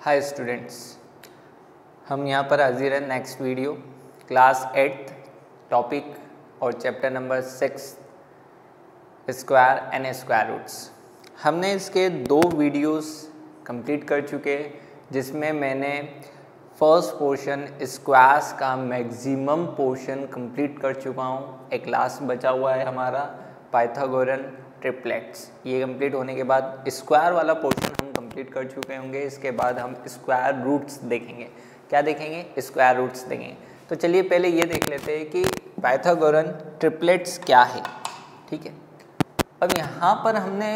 Hi students, हम यहाँ पर हाजिर हैं next video class 8th topic और chapter number 6 square and square roots. हमने इसके 2 वीडियोस कंप्लीट कर चुके हैं, जिसमें मैंने फर्स्ट पोर्शन स्क्वायर्स का मैक्सिमम पोर्शन कंप्लीट कर चुका हूँ। एक लास्ट बचा हुआ है हमारा पाइथागोरन ट्रिपलेट्स। ये कंप्लीट होने के बाद स्क्वायर वाला पोर्शन हम कंप्लीट कर चुके होंगे। इसके बाद हम स्क्वायर रूट्स देखेंगे। क्या देखेंगे? स्क्वायर रूट्स देखेंगे। तो चलिए पहले ये देख लेते हैं कि पाइथागोरन ट्रिपलेट्स क्या है। ठीक है, अब यहाँ पर हमने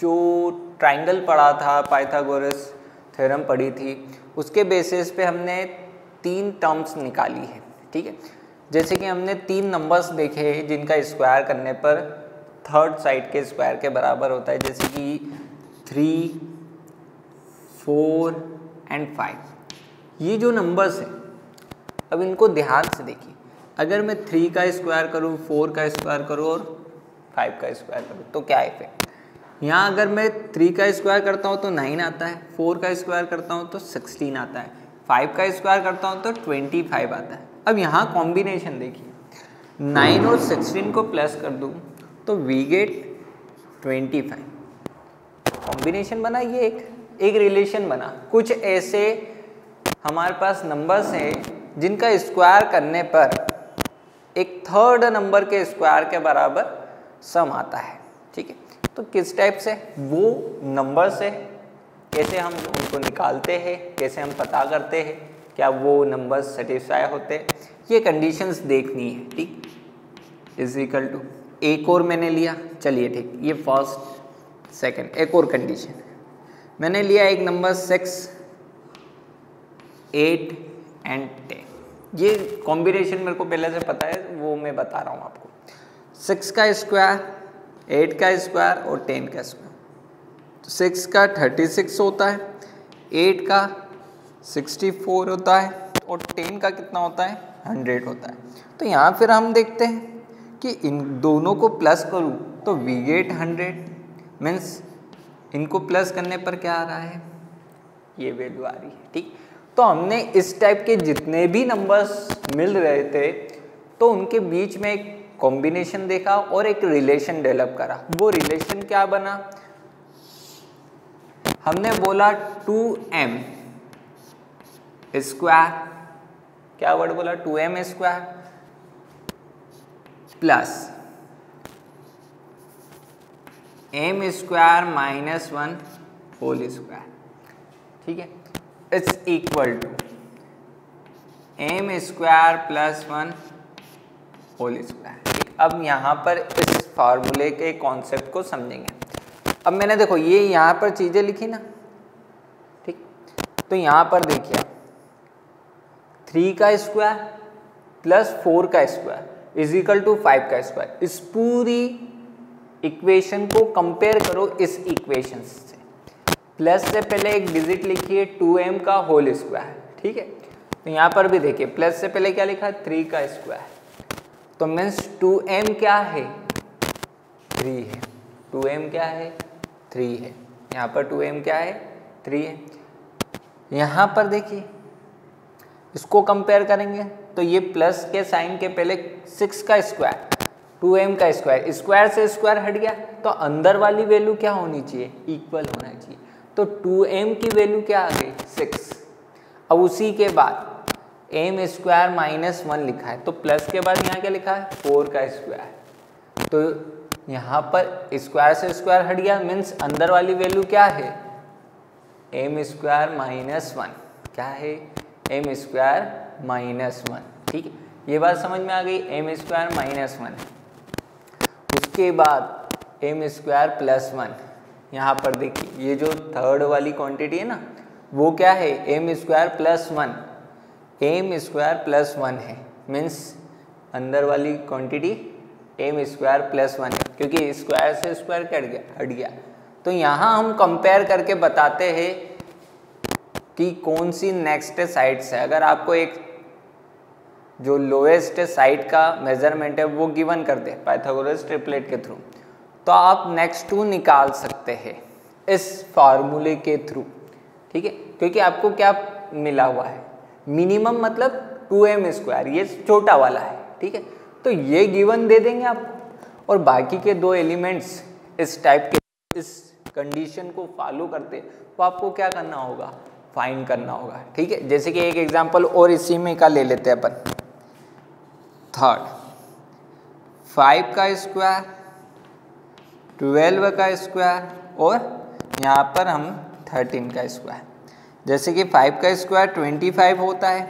जो ट्राइंगल पढ़ा था, पाइथागोरस थ्योरम पढ़ी थी, उसके बेसिस पे हमने 3 टर्म्स निकाली है। ठीक है, जैसे कि हमने 3 नंबर्स देखे जिनका स्क्वायर करने पर थर्ड साइड के स्क्वायर के बराबर होता है, जैसे कि 3, 4 एंड 5। ये जो नंबर्स हैं, अब इनको ध्यान से देखिए। अगर मैं 3 का स्क्वायर करूँ, 4 का स्क्वायर करूँ और 5 का स्क्वायर करूँ तो क्या इफेक्ट? यहाँ अगर मैं 3 का स्क्वायर करता हूँ तो 9 आता है, 4 का स्क्वायर करता हूँ तो 16 आता है, 5 का स्क्वायर करता हूँ तो 25 आता है। अब यहाँ कॉम्बिनेशन देखिए, 9 और 16 को प्लस कर दूँ तो वी गेट 25। कॉम्बिनेशन बना, ये एक रिलेशन बना। कुछ ऐसे हमारे पास नंबर्स हैं जिनका स्क्वायर करने पर एक थर्ड नंबर के स्क्वायर के बराबर सम आता है। ठीक है, तो किस टाइप से वो नंबर से कैसे हम उनको निकालते हैं, कैसे हम पता करते हैं क्या वो नंबर्स सेटिस्फाई होते हैं, ये कंडीशंस देखनी है। ठीक, इज इक्वल टू एक और मैंने लिया, चलिए ठीक, ये फर्स्ट सेकंड एक और कंडीशन मैंने लिया। एक नंबर 6, 8 एंड 10। ये कॉम्बिनेशन मेरे को पहले से पता है, वो मैं बता रहा हूँ आपको। 6 का स्क्वायर, 8 का स्क्वायर और 10 का स्क्वायर। 6 का 36 होता है, 8 का 64 होता है और 10 का कितना होता है? 100 होता है। तो यहाँ फिर हम देखते हैं कि इन दोनों को प्लस करूँ तो वी गेट 100, मीन्स इनको प्लस करने पर क्या आ रहा है? ये वैल्यू आ रही है। ठीक, तो हमने इस टाइप के जितने भी नंबर्स मिल रहे थे तो उनके बीच में एक कॉम्बिनेशन देखा और एक रिलेशन डेवलप करा। वो रिलेशन क्या बना? हमने बोला 2m स्क्वायर, क्या वर्ड बोला? 2m square plus m square minus 1 whole square. ठीक है, it's equal to m square plus 1 whole square. अब यहाँ पर इस फार्मूले के कॉन्सेप्ट को समझेंगे। अब मैंने देखो ये यहाँ पर चीज़ें लिखी ना, ठीक, तो यहाँ पर देखिए 3 का स्क्वायर प्लस 4 का स्क्वायर इज इक्वल टू 5 का स्क्वायर। इस पूरी इक्वेशन को कंपेयर करो इस इक्वेशन से। प्लस से पहले एक डिजिट लिखिए 2m का होल स्क्वायर। ठीक है, तो यहाँ पर भी देखिए प्लस से पहले क्या लिखा है? 3 का स्क्वायर। तो मीन्स 2m क्या है? 3 है। 2m क्या है? 3 है। यहाँ पर 2m क्या है? 3 है। यहाँ पर देखिए इसको कंपेयर करेंगे तो ये प्लस के साइन के पहले 6 का स्क्वायर, 2m का स्क्वायर, स्क्वायर से स्क्वायर हट गया तो अंदर वाली वैल्यू क्या होनी चाहिए? इक्वल होना चाहिए। तो 2m की वैल्यू क्या आ गई? 6। अब उसी के बाद m स्क्वायर माइनस 1 लिखा है, तो प्लस के बाद यहाँ क्या लिखा है? 4 का स्क्वायर। तो यहाँ पर स्क्वायर से स्क्वायर हट गया, मीन्स अंदर वाली वैल्यू क्या है? m square minus 1। क्या है? m square minus 1। ठीक है, ये बात समझ में आ गई। m square minus 1। उसके बाद m स्क्वायर प्लस 1। यहाँ पर देखिए ये जो थर्ड वाली क्वांटिटी है ना, वो क्या है? m square plus 1। m square plus 1 है, मीन्स अंदर वाली क्वांटिटी m स्क्वायर प्लस 1 है, क्योंकि स्क्वायर से स्क्वायर हट गया। तो यहाँ हम कंपेयर करके बताते हैं कि कौन सी नेक्स्ट साइड से। अगर आपको एक जो लोएस्ट साइड का मेजरमेंट है वो गिवन कर दे पाइथागोरस ट्रिपलेट के थ्रू, तो आप नेक्स्ट टू निकाल सकते हैं इस फार्मूले के थ्रू। ठीक है, क्योंकि आपको क्या मिला हुआ है, मिनिमम मतलब 2m², ये छोटा वाला है, ठीक है। तो ये गिवन दे देंगे आपको, और बाकी के दो एलिमेंट्स इस टाइप के इस कंडीशन को फॉलो करते, तो आपको क्या करना होगा, फाइंड करना होगा, ठीक है। जैसे कि एक एग्जांपल और इसी में का ले लेते हैं अपन, थर्ड 5 का स्क्वायर, 12 का स्क्वायर, और यहाँ पर हम 13 का स्क्वायर। जैसे कि 5 का स्क्वायर 25 होता है,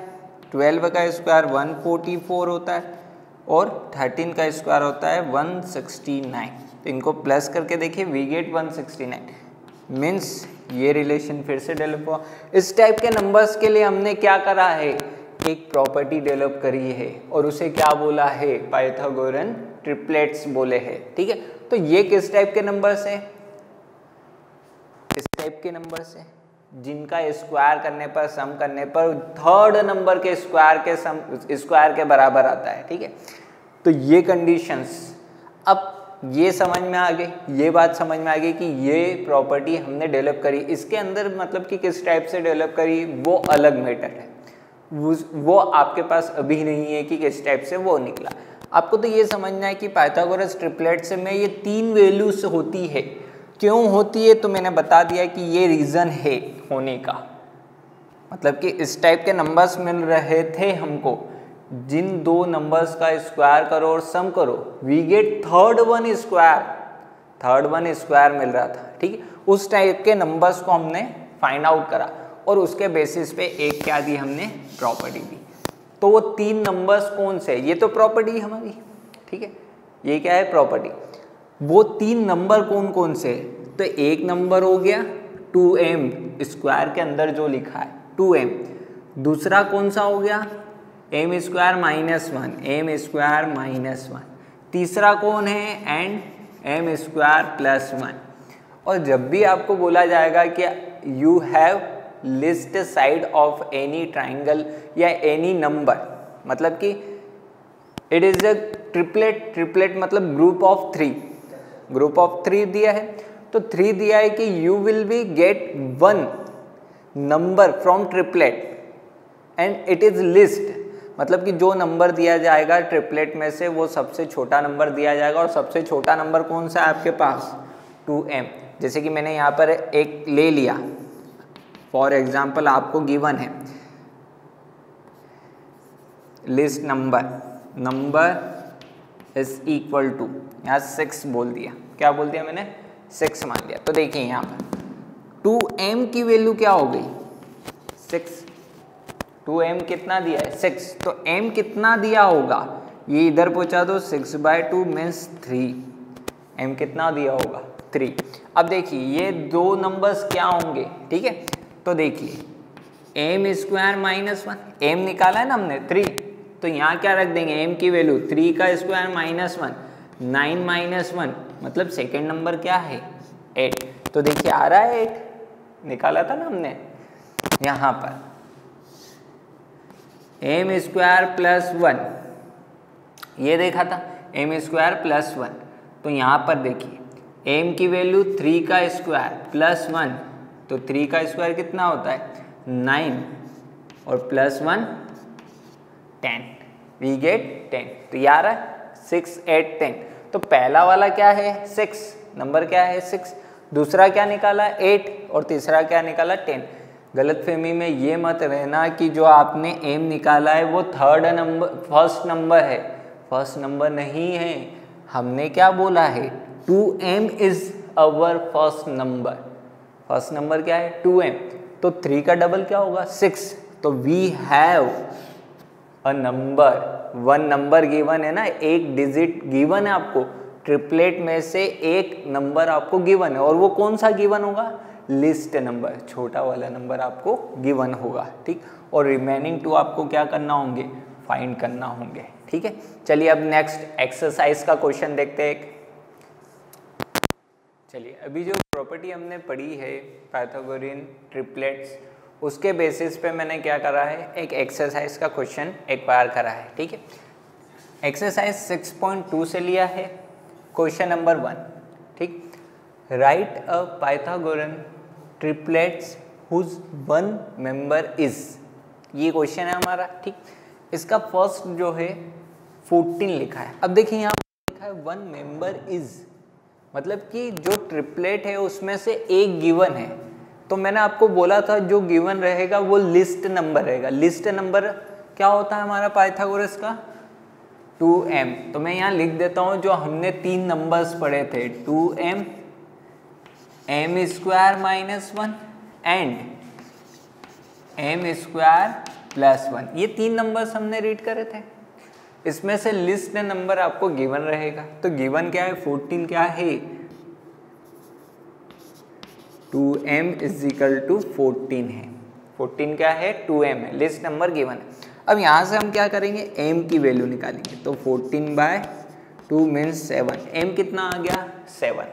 12 का स्क्वायर 144 होता है, और 13 का स्क्वायर होता है 169। तो इनको प्लस करके देखिए, वी गेट 169, मीन्स ये रिलेशन फिर से डेवलप हुआ। इस टाइप के नंबर्स के लिए हमने क्या करा है, एक प्रॉपर्टी डेवलप करी है, और उसे क्या बोला है, पाइथागोरन ट्रिपलेट्स बोले हैं, ठीक है। तो ये किस टाइप के नंबर्स है, इस टाइप के नंबर्स है जिनका स्क्वायर करने पर, सम करने पर थर्ड नंबर के स्क्वायर के बराबर आता है, ठीक है। तो ये कंडीशंस, अब ये समझ में आ गई, ये बात समझ में आ गई कि ये प्रॉपर्टी हमने डेवलप करी, इसके अंदर मतलब कि किस टाइप से डेवलप करी वो अलग मैटर है, वो आपके पास अभी नहीं है कि किस टाइप से वो निकला। आपको तो ये समझना है कि पाइथागोरस ट्रिपलेट्स में ये 3 वैल्यूज होती है। क्यों होती है, तो मैंने बता दिया कि ये रीज़न है होने का, मतलब कि इस टाइप के नंबर्स मिल रहे थे हमको, जिन दो नंबर्स का स्क्वायर करो और सम करो, we get third one square मिल रहा था, ठीक है। उस टाइप के नंबर्स को हमने फाइंड आउट करा, और उसके बेसिस पे एक क्या दी हमने, प्रॉपर्टी दी। तो वो 3 नंबर्स कौन से, ये तो प्रॉपर्टी हमारी, ठीक है, ये क्या है, प्रॉपर्टी। वो 3 नंबर कौन कौन से, तो एक नंबर हो गया 2m, स्क्वायर के अंदर जो लिखा है 2m। दूसरा कौन सा हो गया, m² -1। तीसरा कौन है, एंड m² +1। और जब भी आपको बोला जाएगा कि you have least side of any triangle या एनी नंबर, मतलब कि इट इज अ ट्रिपलेट मतलब ग्रुप ऑफ 3 दिया है, तो 3 दिया है कि you will be get 1 number from triplet and it is least, मतलब कि जो नंबर दिया जाएगा ट्रिपलेट में से वो सबसे छोटा नंबर दिया जाएगा, और सबसे छोटा नंबर कौन सा है आपके पास, 2m। जैसे कि मैंने यहाँ पर एक ले लिया, फॉर एग्जाम्पल आपको गिवन है least number is equal to, यहाँ 6 बोल दिया, क्या बोल दिया मैंने, 6 मान लिया। तो देखिए यहाँ पर 2m की वैल्यू क्या हो गई, 6। 2m कितना दिया है, 6। तो m कितना दिया होगा, ये इधर पहुंचा दो, 6/2 मीन्स 3। m कितना दिया होगा, 3। अब देखिए ये दो नंबर्स क्या होंगे, ठीक है। तो देखिए m² -1, m निकाला है ना हमने 3, तो यहाँ क्या रख देंगे, m की वैल्यू 3 का स्क्वायर -1, 9 - 1 मतलब सेकेंड नंबर क्या है, 8। तो देखिए आ रहा है 8, निकाला था ना हमने यहाँ पर, m² +1, ये देखा था m² +1। तो यहाँ पर देखिए m की वैल्यू 3 का स्क्वायर +1, तो 3 का स्क्वायर कितना होता है, 9, और +1 10, वी गेट 10। तो ये आ रहा है 6, 8, 10। तो पहला वाला क्या है, 6 नंबर क्या है, 6। दूसरा क्या निकाला, 8, और तीसरा क्या निकाला, 10। गलतफहमी में ये मत रहना कि जो आपने m निकाला है वो फर्स्ट नंबर है, फर्स्ट नंबर नहीं है। हमने क्या बोला है, 2m is our first number. First number क्या है, 2m। तो 3 का डबल क्या होगा, 6। तो we have a number, 1 number given है ना, एक डिजिट गिवन है आपको, ट्रिपलेट में से एक नंबर आपको गिवन है, और वो कौन सा गिवन होगा, लिस्ट नंबर, छोटा वाला नंबर आपको गिवन होगा, ठीक। और रिमेनिंग 2 आपको क्या करना होंगे, फाइंड करना होंगे, ठीक है। चलिए अब नेक्स्ट एक्सरसाइज का क्वेश्चन देखते हैं। चलिए अभी जो प्रॉपर्टी हमने पढ़ी है पाइथागोरियन ट्रिपलेट्स, उसके बेसिस पे मैंने क्या करा है, एक एक्सरसाइज का क्वेश्चन एक्वायर करा है, ठीक है। एक्सरसाइज 6.2 से लिया है, क्वेश्चन नंबर 1, ठीक। Write a Pythagorean triplets whose one member is, ये क्वेश्चन है हमारा, ठीक। इसका फर्स्ट जो है 14 लिखा है। अब देखिए यहाँ लिखा है वन मेंबर इज, मतलब कि जो ट्रिपलेट है उसमें से एक गिवन है। तो मैंने आपको बोला था जो गिवन रहेगा वो लिस्ट नंबर रहेगा। लिस्ट नंबर क्या होता है हमारा पाइथागोरस का? 2m। तो मैं यहाँ लिख देता हूँ जो हमने 3 नंबर्स पढ़े थे, 2m, m square minus 1 and m square plus 1। ये 3 नंबर्स हमने रीड करे थे। इसमें से लिस्ट नंबर आपको गिवन रहेगा। तो गिवन क्या है? 14 क्या है? 2m इज इक्वल टू 14 है। 14 क्या है? 2m है, लिस्ट नंबर गिवन है। अब यहाँ से हम क्या करेंगे? m की वैल्यू निकालेंगे। तो 14/2 मीन्स 7। m कितना आ गया? 7।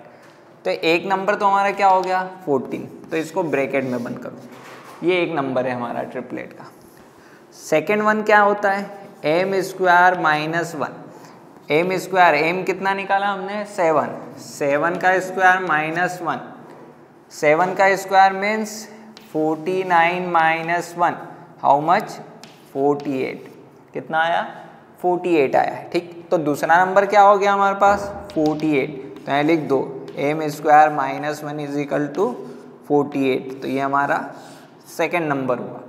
तो एक नंबर तो हमारा क्या हो गया? 14। तो इसको ब्रैकेट में बंद करो। ये एक नंबर है हमारा ट्रिपलेट का। सेकेंड वन क्या होता है? m square minus 1। m square, m कितना निकाला हमने? 7। 7 का स्क्वायर माइनस 1। 7 का square means 49 minus 1, how much? 48। कितना आया? 48 आया है, ठीक। तो दूसरा नंबर क्या हो गया हमारे पास? 48। तो यहाँ लिख दो m square minus 1 is equal to 48। तो ये हमारा सेकेंड नंबर हुआ।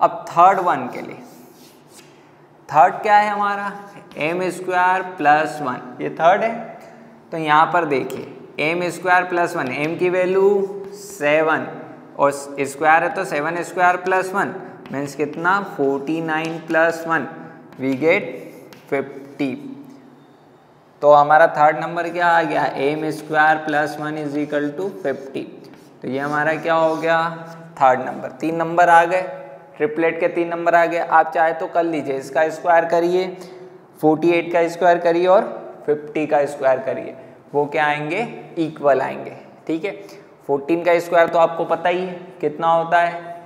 अब थर्ड वन के लिए, थर्ड क्या है हमारा? m square plus 1। ये थर्ड है। तो यहाँ पर देखिए m स्क्वायर प्लस 1, m की वैल्यू 7 और स्क्वायर है तो 7 स्क्वायर प्लस 1 मीन्स कितना? 49 प्लस 1 वी गेट 50। तो हमारा थर्ड नंबर क्या आ गया? m square plus 1 is equal to 50। तो ये हमारा क्या हो गया? Third number. 3 नंबर आ गए, ट्रिपलेट के 3 नंबर आ गए। आप चाहे तो कर लीजिए, इसका स्क्वायर करिए, 48 का स्क्वायर करिए और 50 का स्क्वायर करिए, वो क्या आएंगे? इक्वल आएंगे, ठीक है। 14 का स्क्वायर तो आपको पता ही है कितना होता है।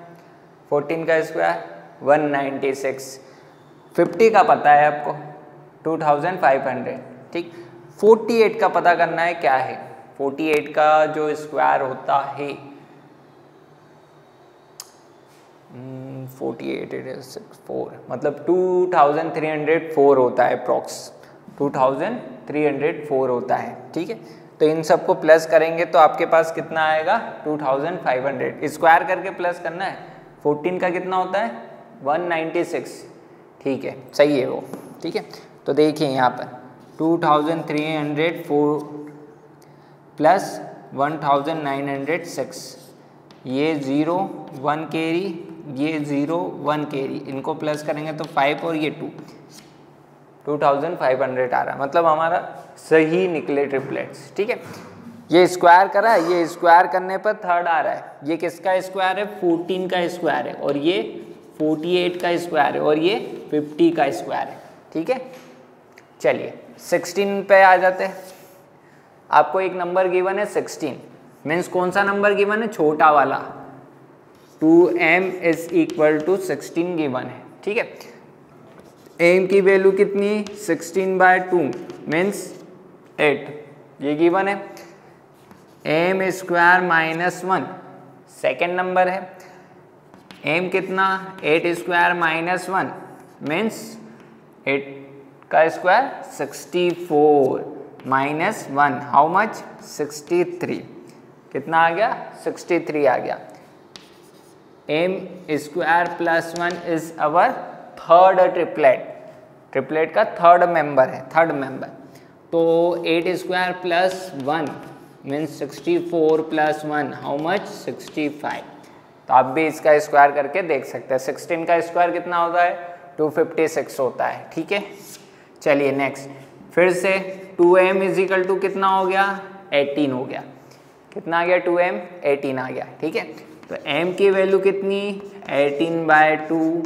14 का स्क्वायर 196। 50 का पता है आपको 2500, ठीक। 48 का पता करना है क्या है? 48 का जो स्क्वायर होता है 48 मतलब 2304 होता है अप्रॉक्स। 2304 होता है, ठीक है। तो इन सबको प्लस करेंगे तो आपके पास कितना आएगा? 2500। स्क्वायर करके प्लस करना है। 14 का कितना होता है? 196, ठीक है, सही है वो, ठीक है। तो देखिए यहाँ पर 2304 प्लस 1906, ये 0 1 कैरी, ये 0 1 कैरी, इनको प्लस करेंगे तो 5 और ये 2, 2500 आ रहा है। मतलब हमारा सही निकले ट्रिपलेट्स, ठीक है। ये स्क्वायर करा, ये स्क्वायर करने पर थर्ड आ रहा है। ये किसका स्क्वायर है? 14 का स्क्वायर है और ये 48 का स्क्वायर है और ये 50 का स्क्वायर है, ठीक है। चलिए 16 पे आ जाते हैं। आपको एक नंबर गिवन है 16, मीन्स कौन सा नंबर गिवन है? छोटा वाला। 2m is equal to 16 given है, ठीक है। m की वैल्यू कितनी? 16/2 मीन्स 8, ये गिवन है। m square minus 1 second number है। m कितना? 8 स्क्वायर माइनस 1 मीन्स 8 का स्क्वायर 64 माइनस 1, हाउ मच? 63। कितना आ गया? 63 आ गया। m square plus 1 is our third triplet. Triplet का थर्ड मेंबर है, थर्ड मेंबर। तो 8 square plus 1 means 64 plus 1, how much? 65। तो आप भी इसका स्क्वायर करके देख सकते हैं। 16 का स्क्वायर कितना होता है? 256 होता है, ठीक है। चलिए नेक्स्ट, फिर से 2m इज इक्वल टू कितना हो गया? 18 हो गया। कितना आ गया? 2m 18 आ गया, ठीक है। तो m की वैल्यू कितनी? 18/2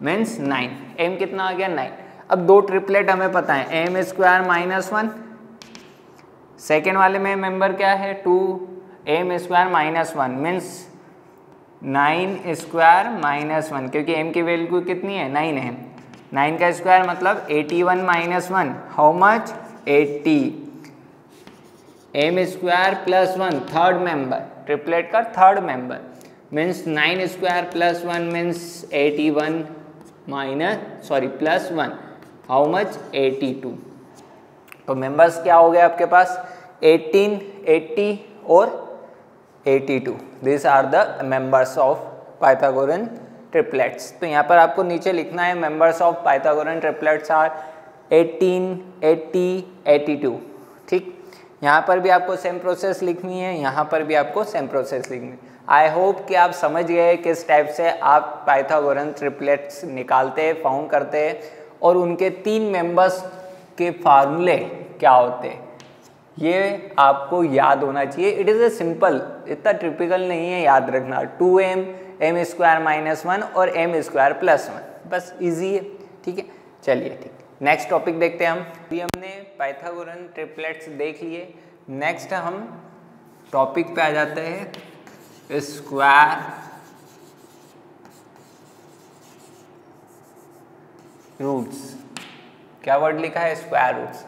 मीन्स 9। m कितना आ गया? 9। अब दो ट्रिपलेट हमें पता है, m स्क्वायर माइनस 1, सेकेंड वाले में मेंबर क्या है? 2m square minus 1 means 9 square minus 1, क्योंकि m की वैल्यू कितनी है? 9 है। 9 का स्क्वायर मतलब 81 minus 1, how much? 80। m square plus 1 third member, triplet का third member. Means 9 square plus 1 means 81 plus 1 how much 82। तो मेंबर्स क्या हो गए आपके पास 18, 80 और 82। This are the members of Pythagorean triplets. तो यहाँ पर आपको नीचे लिखना है members of Pythagorean triplets are 18, 80, 82। ठीक, यहाँ पर भी आपको सेम प्रोसेस लिखनी है, यहाँ पर भी आपको सेम प्रोसेस लिखनी है। आई होप कि आप समझ गए किस टाइप से आप पाइथागोरन ट्रिपलेट्स निकालते हैं, फाउंड करते हैं और उनके 3 मेंबर्स के फार्मूले क्या होते हैं, ये आपको याद होना चाहिए। इट इज़ ए सिंपल, इतना ट्रिपिकल नहीं है याद रखना। 2m m स्क्वायर माइनस 1 और m स्क्वायर प्लस 1, बस इजी है। ठीक है, चलिए ठीक, नेक्स्ट टॉपिक देखते हैं हम। अभी हमने पाइथागोरन ट्रिपलेट्स देख लिए, नेक्स्ट हम टॉपिक पे आ जाते हैं स्क्वायर रूट्स। क्या वर्ड लिखा है, स्क्वायर रूट्स।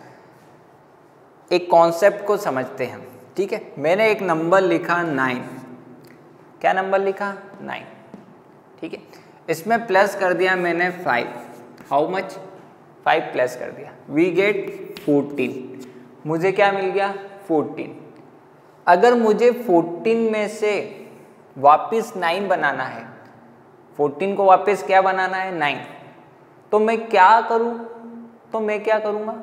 एक कॉन्सेप्ट को समझते हैं हम। ठीक है, मैंने एक नंबर लिखा 9, क्या नंबर लिखा 9, ठीक है, इसमें प्लस कर दिया मैंने 5, हाउ मच 5 प्लस कर दिया, वी गेट 14। मुझे क्या मिल गया 14। अगर मुझे 14 में से वापस 9 बनाना है, 14 को वापस क्या बनाना है 9, तो मैं क्या करूं, तो मैं क्या करूंगा,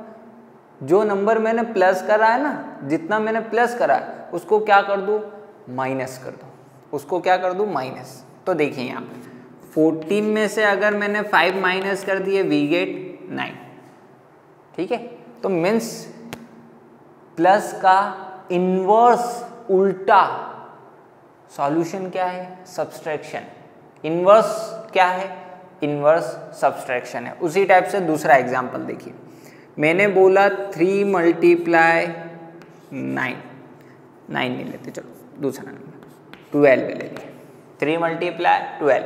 जो नंबर मैंने प्लस करा है ना, जितना मैंने प्लस करा है उसको क्या कर दूं माइनस कर दूं, उसको क्या कर दूं माइनस। तो देखिए यहाँ पे 14 में से अगर मैंने 5 माइनस कर दिए वी गेट 9। ठीक है, तो मीन्स प्लस का इन्वर्स उल्टा सॉल्यूशन क्या है, सब्सट्रैक्शन। इन्वर्स क्या है, इन्वर्स सब्सट्रैक्शन है। उसी टाइप से दूसरा एग्जांपल देखिए, मैंने बोला 3 मल्टीप्लाई 9 नहीं लेते, चलो दूसरा नंबर 12 ले लेते। 3 मल्टीप्लाई 12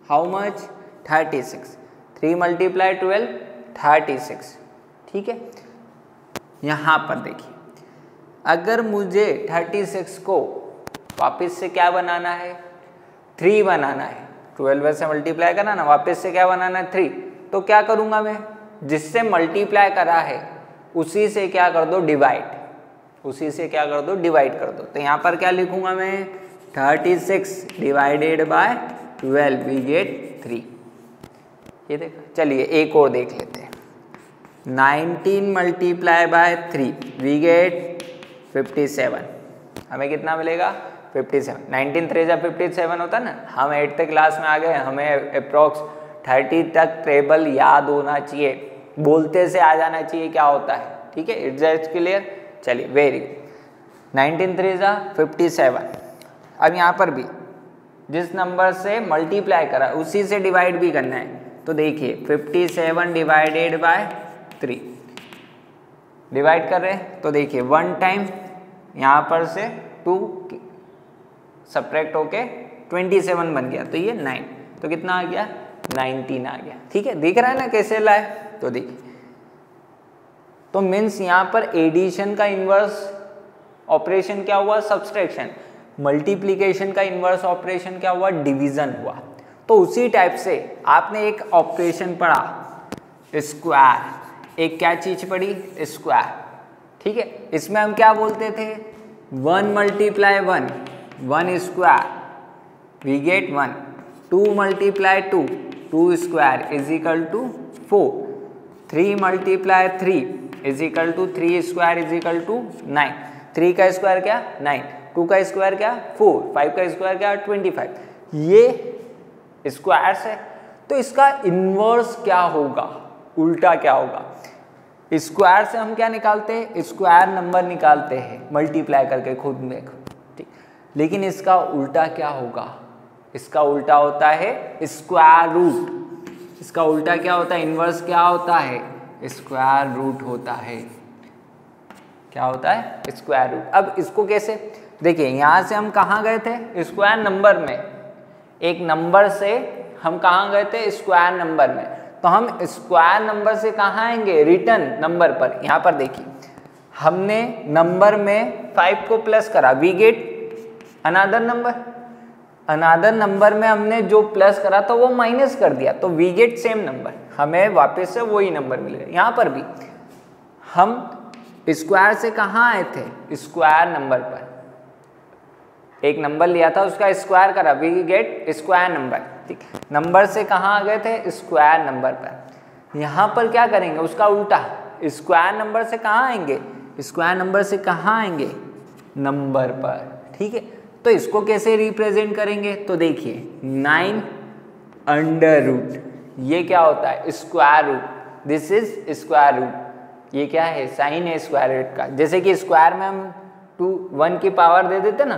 हाउ मच 36। 3 मल्टीप्लाई 12 36। ठीक है, यहाँ पर देखिए अगर मुझे 36 को वापस से क्या बनाना है 3 बनाना है, 12 से मल्टीप्लाई करना ना, वापस से क्या बनाना है 3, तो क्या करूँगा मैं, जिससे मल्टीप्लाई करा है उसी से क्या कर दो डिवाइड, उसी से क्या कर दो डिवाइड कर दो। तो यहाँ पर क्या लिखूंगा मैं 36 डिवाइडेड बाय 12 वी गेट 3। ये देखा, चलिए एक और देख लेते हैं। 19 मल्टीप्लाई बाय 3 वी गेट 57। हमें कितना मिलेगा 57। 19 3 जा 57 होता ना। हम 8th क्लास में आ गए, हमें अप्रॉक्स 30 तक टेबल याद होना चाहिए, बोलते से आ जाना चाहिए क्या होता है। ठीक है, इट्स जस्ट क्लियर। चलिए वेरी गुड। 19 3 जा 57। अब यहाँ पर भी जिस नंबर से मल्टीप्लाई करा उसी से डिवाइड भी करना है। तो देखिए 57 डिवाइडेड बाय 3 डिवाइड कर रहे हैं, तो देखिए 1 टाइम यहाँ पर से 2 सब्ट्रैक्ट होके 27 बन गया, तो ये 9, तो कितना आ गया 19 आ गया। ठीक है, दिख रहा है ना कैसे लाए, तो देखिए तो मीन्स यहाँ पर एडिशन का इन्वर्स ऑपरेशन क्या हुआ सब्सट्रैक्शन, मल्टीप्लिकेशन का इन्वर्स ऑपरेशन क्या हुआ डिवीजन हुआ। तो उसी टाइप से आपने एक ऑपरेशन पढ़ा स्क्वायर, एक क्या चीज पढ़ी स्क्वायर। ठीक है, इसमें हम क्या बोलते थे 1 multiply 1 1 square we get 1। 2 multiply 2 2 square is equal to 4। 3 multiply 3 is equal to 3 square is equal to 9। 3 का स्क्वायर क्या 9, 2 का स्क्वायर क्या 4, 5 का स्क्वायर क्या 25। ये स्क्वायर है, तो इसका इन्वर्स क्या होगा, उल्टा क्या होगा। स्क्वायर से हम क्या निकालते हैं स्क्वायर नंबर निकालते हैं मल्टीप्लाई करके खुद में। ठीक, लेकिन इसका उल्टा क्या होगा, इसका उल्टा होता है स्क्वायर रूट। इसका उल्टा क्या होता है इन्वर्स क्या होता है स्क्वायर रूट होता है। क्या होता है स्क्वायर रूट। अब इसको कैसे देखिए, यहाँ से हम कहाँ गए थे स्क्वायर नंबर में, एक नंबर से हम कहाँ गए थे स्क्वायर नंबर में, तो हम स्क्वायर नंबर से कहाँ आएंगे रिटर्न नंबर पर। यहाँ पर देखिए हमने नंबर में 5 को प्लस करा we get another number, another number में हमने जो प्लस करा था वो माइनस कर दिया, तो वी गेट सेम नंबर, हमें वापस से वही नंबर मिलेगा। यहाँ पर भी हम स्क्वायर से कहाँ आए थे, स्क्वायर नंबर पर एक नंबर लिया था उसका स्क्वायर करा, वी गेट स्क्वायर नंबर। ठीक, नंबर से कहाँ आ गए थे, स्क्वायर नंबर पर। यहाँ पर क्या करेंगे, उसका उल्टा, स्क्वायर नंबर से कहाँ आएंगे, स्क्वायर नंबर से कहाँ आएंगे, नंबर पर। ठीक है, तो इसको कैसे रिप्रेजेंट करेंगे, तो देखिए 9 अंडर रूट, ये क्या होता है, square root, this is square root, ये क्या है, साइन है स्क्वायर रूट का। जैसे कि स्क्वायर में हम 1 की पावर दे देते ना,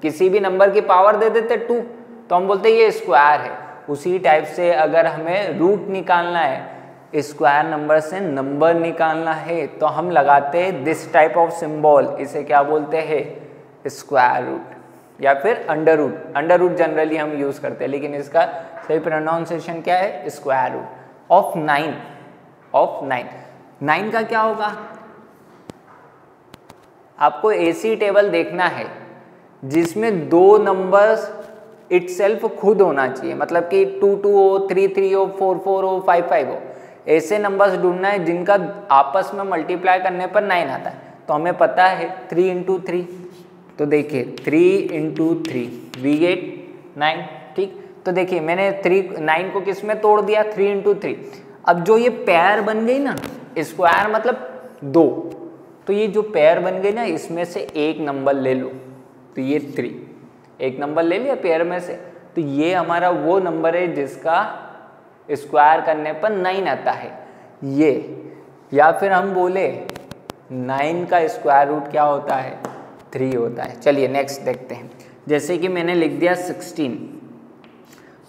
किसी भी नंबर की पावर दे देते 2, तो हम बोलते ये स्क्वायर है। उसी टाइप से अगर हमें रूट निकालना है, स्क्वायर नंबर से नंबर निकालना है, तो हम लगाते हैं दिस टाइप ऑफ सिंबल, इसे क्या बोलते हैं, स्क्वायर रूट या फिर under root. Under root generally हम यूज करते हैं, लेकिन इसका सही प्रोनाउंसिएशन क्या है, स्क्वायर रूट ऑफ 9, ऑफ 9। 9 का क्या होगा, आपको ऐसी टेबल देखना है जिसमें 2 नंबर्स इटसेल्फ खुद होना चाहिए, मतलब कि 2 2 हो, 3 3 हो, 4 4 हो, 5 5 हो, ऐसे नंबर्स ढूंढना है जिनका आपस में मल्टीप्लाई करने पर 9 आता है। तो हमें पता है 3 इंटू 3, तो देखिए 3 इंटू 3 वी गेट 9। ठीक, तो देखिए मैंने 9 को किस में तोड़ दिया, 3 इंटू 3। अब जो ये पेयर बन गई ना, स्क्वायर मतलब 2, तो ये जो पेयर बन गई ना, इसमें से एक नंबर ले लो, तो ये 3, एक नंबर ले लिया पेयर में से, तो ये हमारा वो नंबर है जिसका स्क्वायर करने पर 9 आता है ये। या फिर हम बोले 9 का स्क्वायर रूट क्या होता है, 3 होता है। चलिए नेक्स्ट देखते हैं, जैसे कि मैंने लिख दिया 16,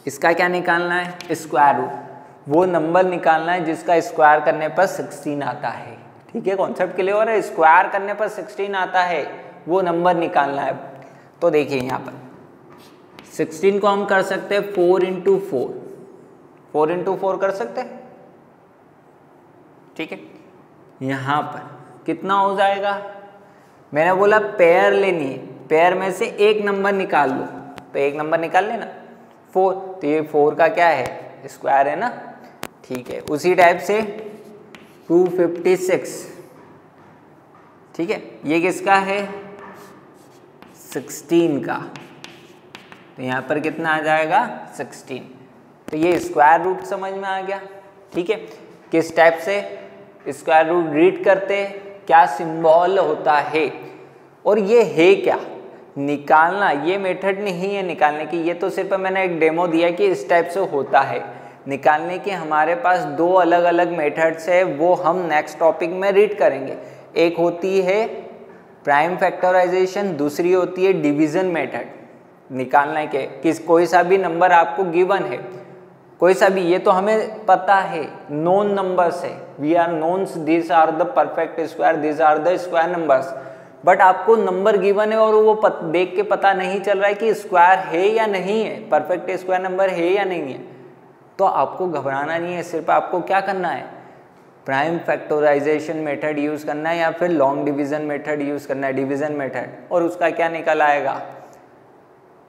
इसका क्या निकालना है, स्क्वायर रूट, वो नंबर निकालना है जिसका स्क्वायर करने पर 16 आता है। ठीक है, कॉन्सेप्ट क्लियर हो रहा है, स्क्वायर करने पर 16 आता है, वो नंबर निकालना है। तो देखिए यहाँ पर 16 को हम कर सकते हैं 4 इंटू 4, 4 इंटू 4 कर सकते हैं। ठीक है, यहाँ पर कितना हो जाएगा, मैंने बोला पेयर लेनी है, पेयर में से एक नंबर निकाल लो, तो एक नंबर निकाल लेना 4, तो ये 4 का क्या है, स्क्वायर है ना। ठीक है, उसी टाइप से 256, ठीक है, ये किसका है, 16 का, तो यहाँ पर कितना आ जाएगा 16। तो ये स्क्वायर रूट समझ में आ गया। ठीक है, किस टाइप से स्क्वायर रूट रीड करते हैं, क्या सिंबल होता है, और ये है क्या, निकालना, ये मेथड नहीं है निकालने की, ये तो सिर्फ मैंने एक डेमो दिया कि इस टाइप से होता है। निकालने की हमारे पास 2 अलग अलग मेथड्स है, वो हम नेक्स्ट टॉपिक में रीड करेंगे। एक होती है प्राइम फैक्टराइजेशन, दूसरी होती है डिवीजन मेथड। निकालने के कोई सा भी नंबर आपको गिवन है, कोई सा भी, ये तो हमें पता है, नोन नंबर्स है, we are knowns, this are the perfect square, this are the square numbers, but आपको नंबर गिवन है और वो देख के पता नहीं चल रहा है कि स्क्वायर है या नहीं है, परफेक्ट स्क्वायर नंबर है या नहीं है, तो आपको घबराना नहीं है, सिर्फ आपको क्या करना है, प्राइम फैक्टराइजेशन मेथड यूज़ करना है या फिर लॉन्ग डिवीजन मेथड यूज़ करना है, डिवीजन मेथड, और उसका क्या निकल आएगा,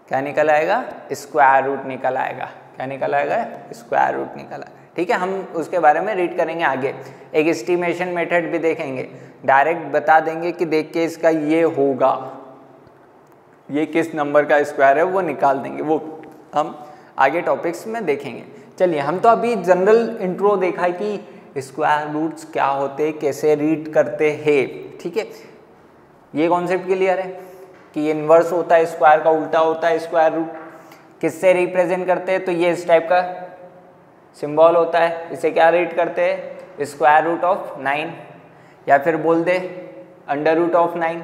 क्या निकल आएगा, स्क्वायर रूट निकल आएगा। क्या निकल आएगा, स्क्वायर रूट निकल आएगा। ठीक है, हम उसके बारे में रीड करेंगे आगे। एक एस्टिमेशन मेथड भी देखेंगे, डायरेक्ट बता देंगे कि देख के इसका ये होगा, ये किस नंबर का स्क्वायर है वो निकाल देंगे, वो हम आगे टॉपिक्स में देखेंगे। चलिए, हम तो अभी जनरल इंट्रो देखा है कि स्क्वायर रूट्स क्या होते हैं, कैसे रीड करते हैं। ठीक है, ये कॉन्सेप्ट क्लियर है कि इन्वर्स होता है स्क्वायर का, उल्टा होता है स्क्वायर रूट। किससे रिप्रेजेंट करते हैं, तो ये इस टाइप का सिंबल होता है, इसे क्या रीड करते हैं, स्क्वायर रूट ऑफ 9, या फिर बोल दे under root of 9,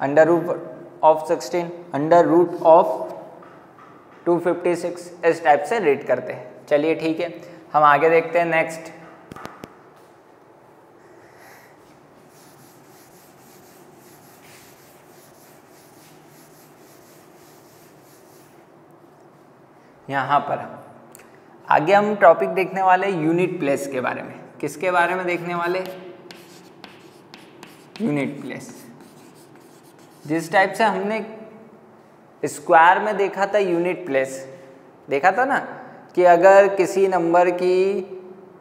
under root of 16, under root of 256, इस टाइप से रीड करते हैं। चलिए ठीक है, हम आगे देखते हैं नेक्स्ट। यहाँ पर आगे हम टॉपिक देखने वाले यूनिट प्लेस के बारे में। किसके बारे में देखने वाले, यूनिट प्लेस। जिस टाइप से हमने स्क्वायर में देखा था यूनिट प्लेस, देखा था ना कि अगर किसी नंबर की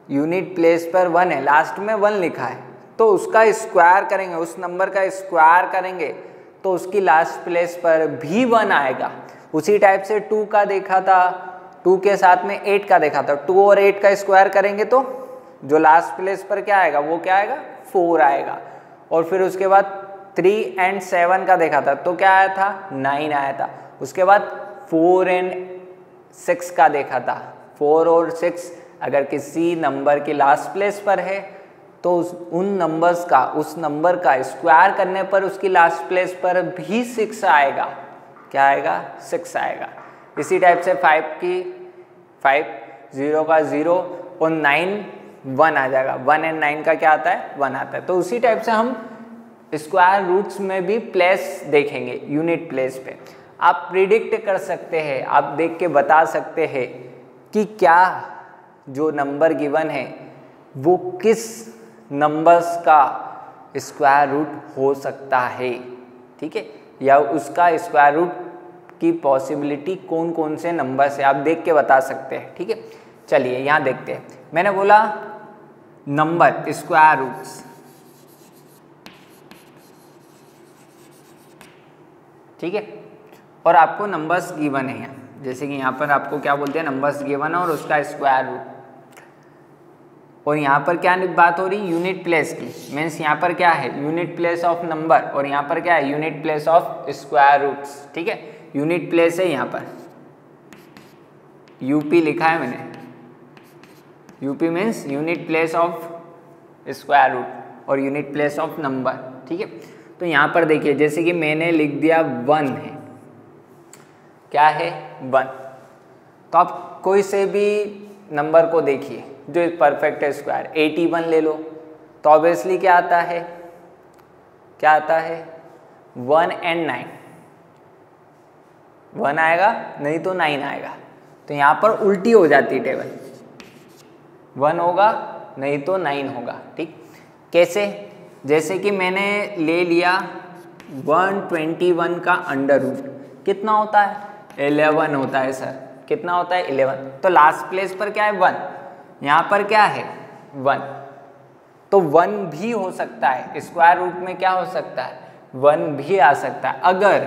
यूनिट प्लेस पर 1 है, लास्ट में 1 लिखा है, तो उसका स्क्वायर करेंगे, उस नंबर का स्क्वायर करेंगे तो उसकी लास्ट प्लेस पर भी 1 आएगा। उसी टाइप से 2 का देखा था, 2 के साथ में 8 का देखा था, 2 और 8 का स्क्वायर करेंगे तो जो लास्ट प्लेस पर क्या आएगा, वो क्या आएगा, 4 आएगा। और फिर उसके बाद 3 और 7 का देखा था तो क्या आया था, 9 आया था। उसके बाद 4 और 6 का देखा था, 4 और 6 अगर किसी नंबर की लास्ट प्लेस पर है तो उन नंबर्स का, उस नंबर का स्क्वायर करने पर उसकी लास्ट प्लेस पर भी 6 आएगा। क्या आएगा, 6 आएगा। इसी टाइप से 5 की 5, 0 का 0 और 9 1 आ जाएगा। 1 और 9 का क्या आता है, 1 आता है। तो उसी टाइप से हम स्क्वायर रूट्स में भी प्लेस देखेंगे, यूनिट प्लेस पे। आप प्रिडिक्ट कर सकते हैं, आप देख के बता सकते हैं कि क्या जो नंबर गिवन है वो किस नंबर्स का स्क्वायर रूट हो सकता है, ठीक है, या उसका स्क्वायर रूट की पॉसिबिलिटी कौन कौन से नंबर से आप देख के बता सकते हैं, ठीक है। चलिए यहाँ देखते हैं। मैंने बोला नंबर स्क्वायर रूट्स, ठीक है, और आपको नंबर्स गिवन है यहाँ, जैसे कि यहाँ पर आपको क्या बोलते हैं, नंबर्स गिवन है और उसका स्क्वायर रूट। और यहाँ पर क्या बात हो रही, यूनिट प्लेस की, मीन्स यहाँ पर क्या है, यूनिट प्लेस ऑफ नंबर, और यहाँ पर क्या है, unit place of square roots, ठीक है। यूनिट प्लेस है यहाँ पर, यूपी लिखा है मैंने, UP means unit place of square root और यूनिट प्लेस ऑफ नंबर, ठीक है। तो यहाँ पर देखिए, जैसे कि मैंने लिख दिया 1 है, क्या है, 1। तो आप कोई से भी नंबर को देखिए जो परफेक्ट है स्क्वायर, 81 ले लो तो ऑब्वियसली क्या आता है, क्या आता है, 1 और 9, 1 आएगा नहीं तो 9 आएगा। तो यहाँ पर उल्टी हो जाती टेबल, 1 होगा नहीं तो 9 होगा, ठीक। कैसे, जैसे कि मैंने ले लिया 121 का अंडर रूट, कितना होता है, 11 होता है सर, कितना होता है, 11। तो लास्ट प्लेस पर क्या है, 1, यहाँ पर क्या है, 1। तो 1 भी हो सकता है, स्क्वायर रूट में क्या हो सकता है, 1 भी आ सकता है। अगर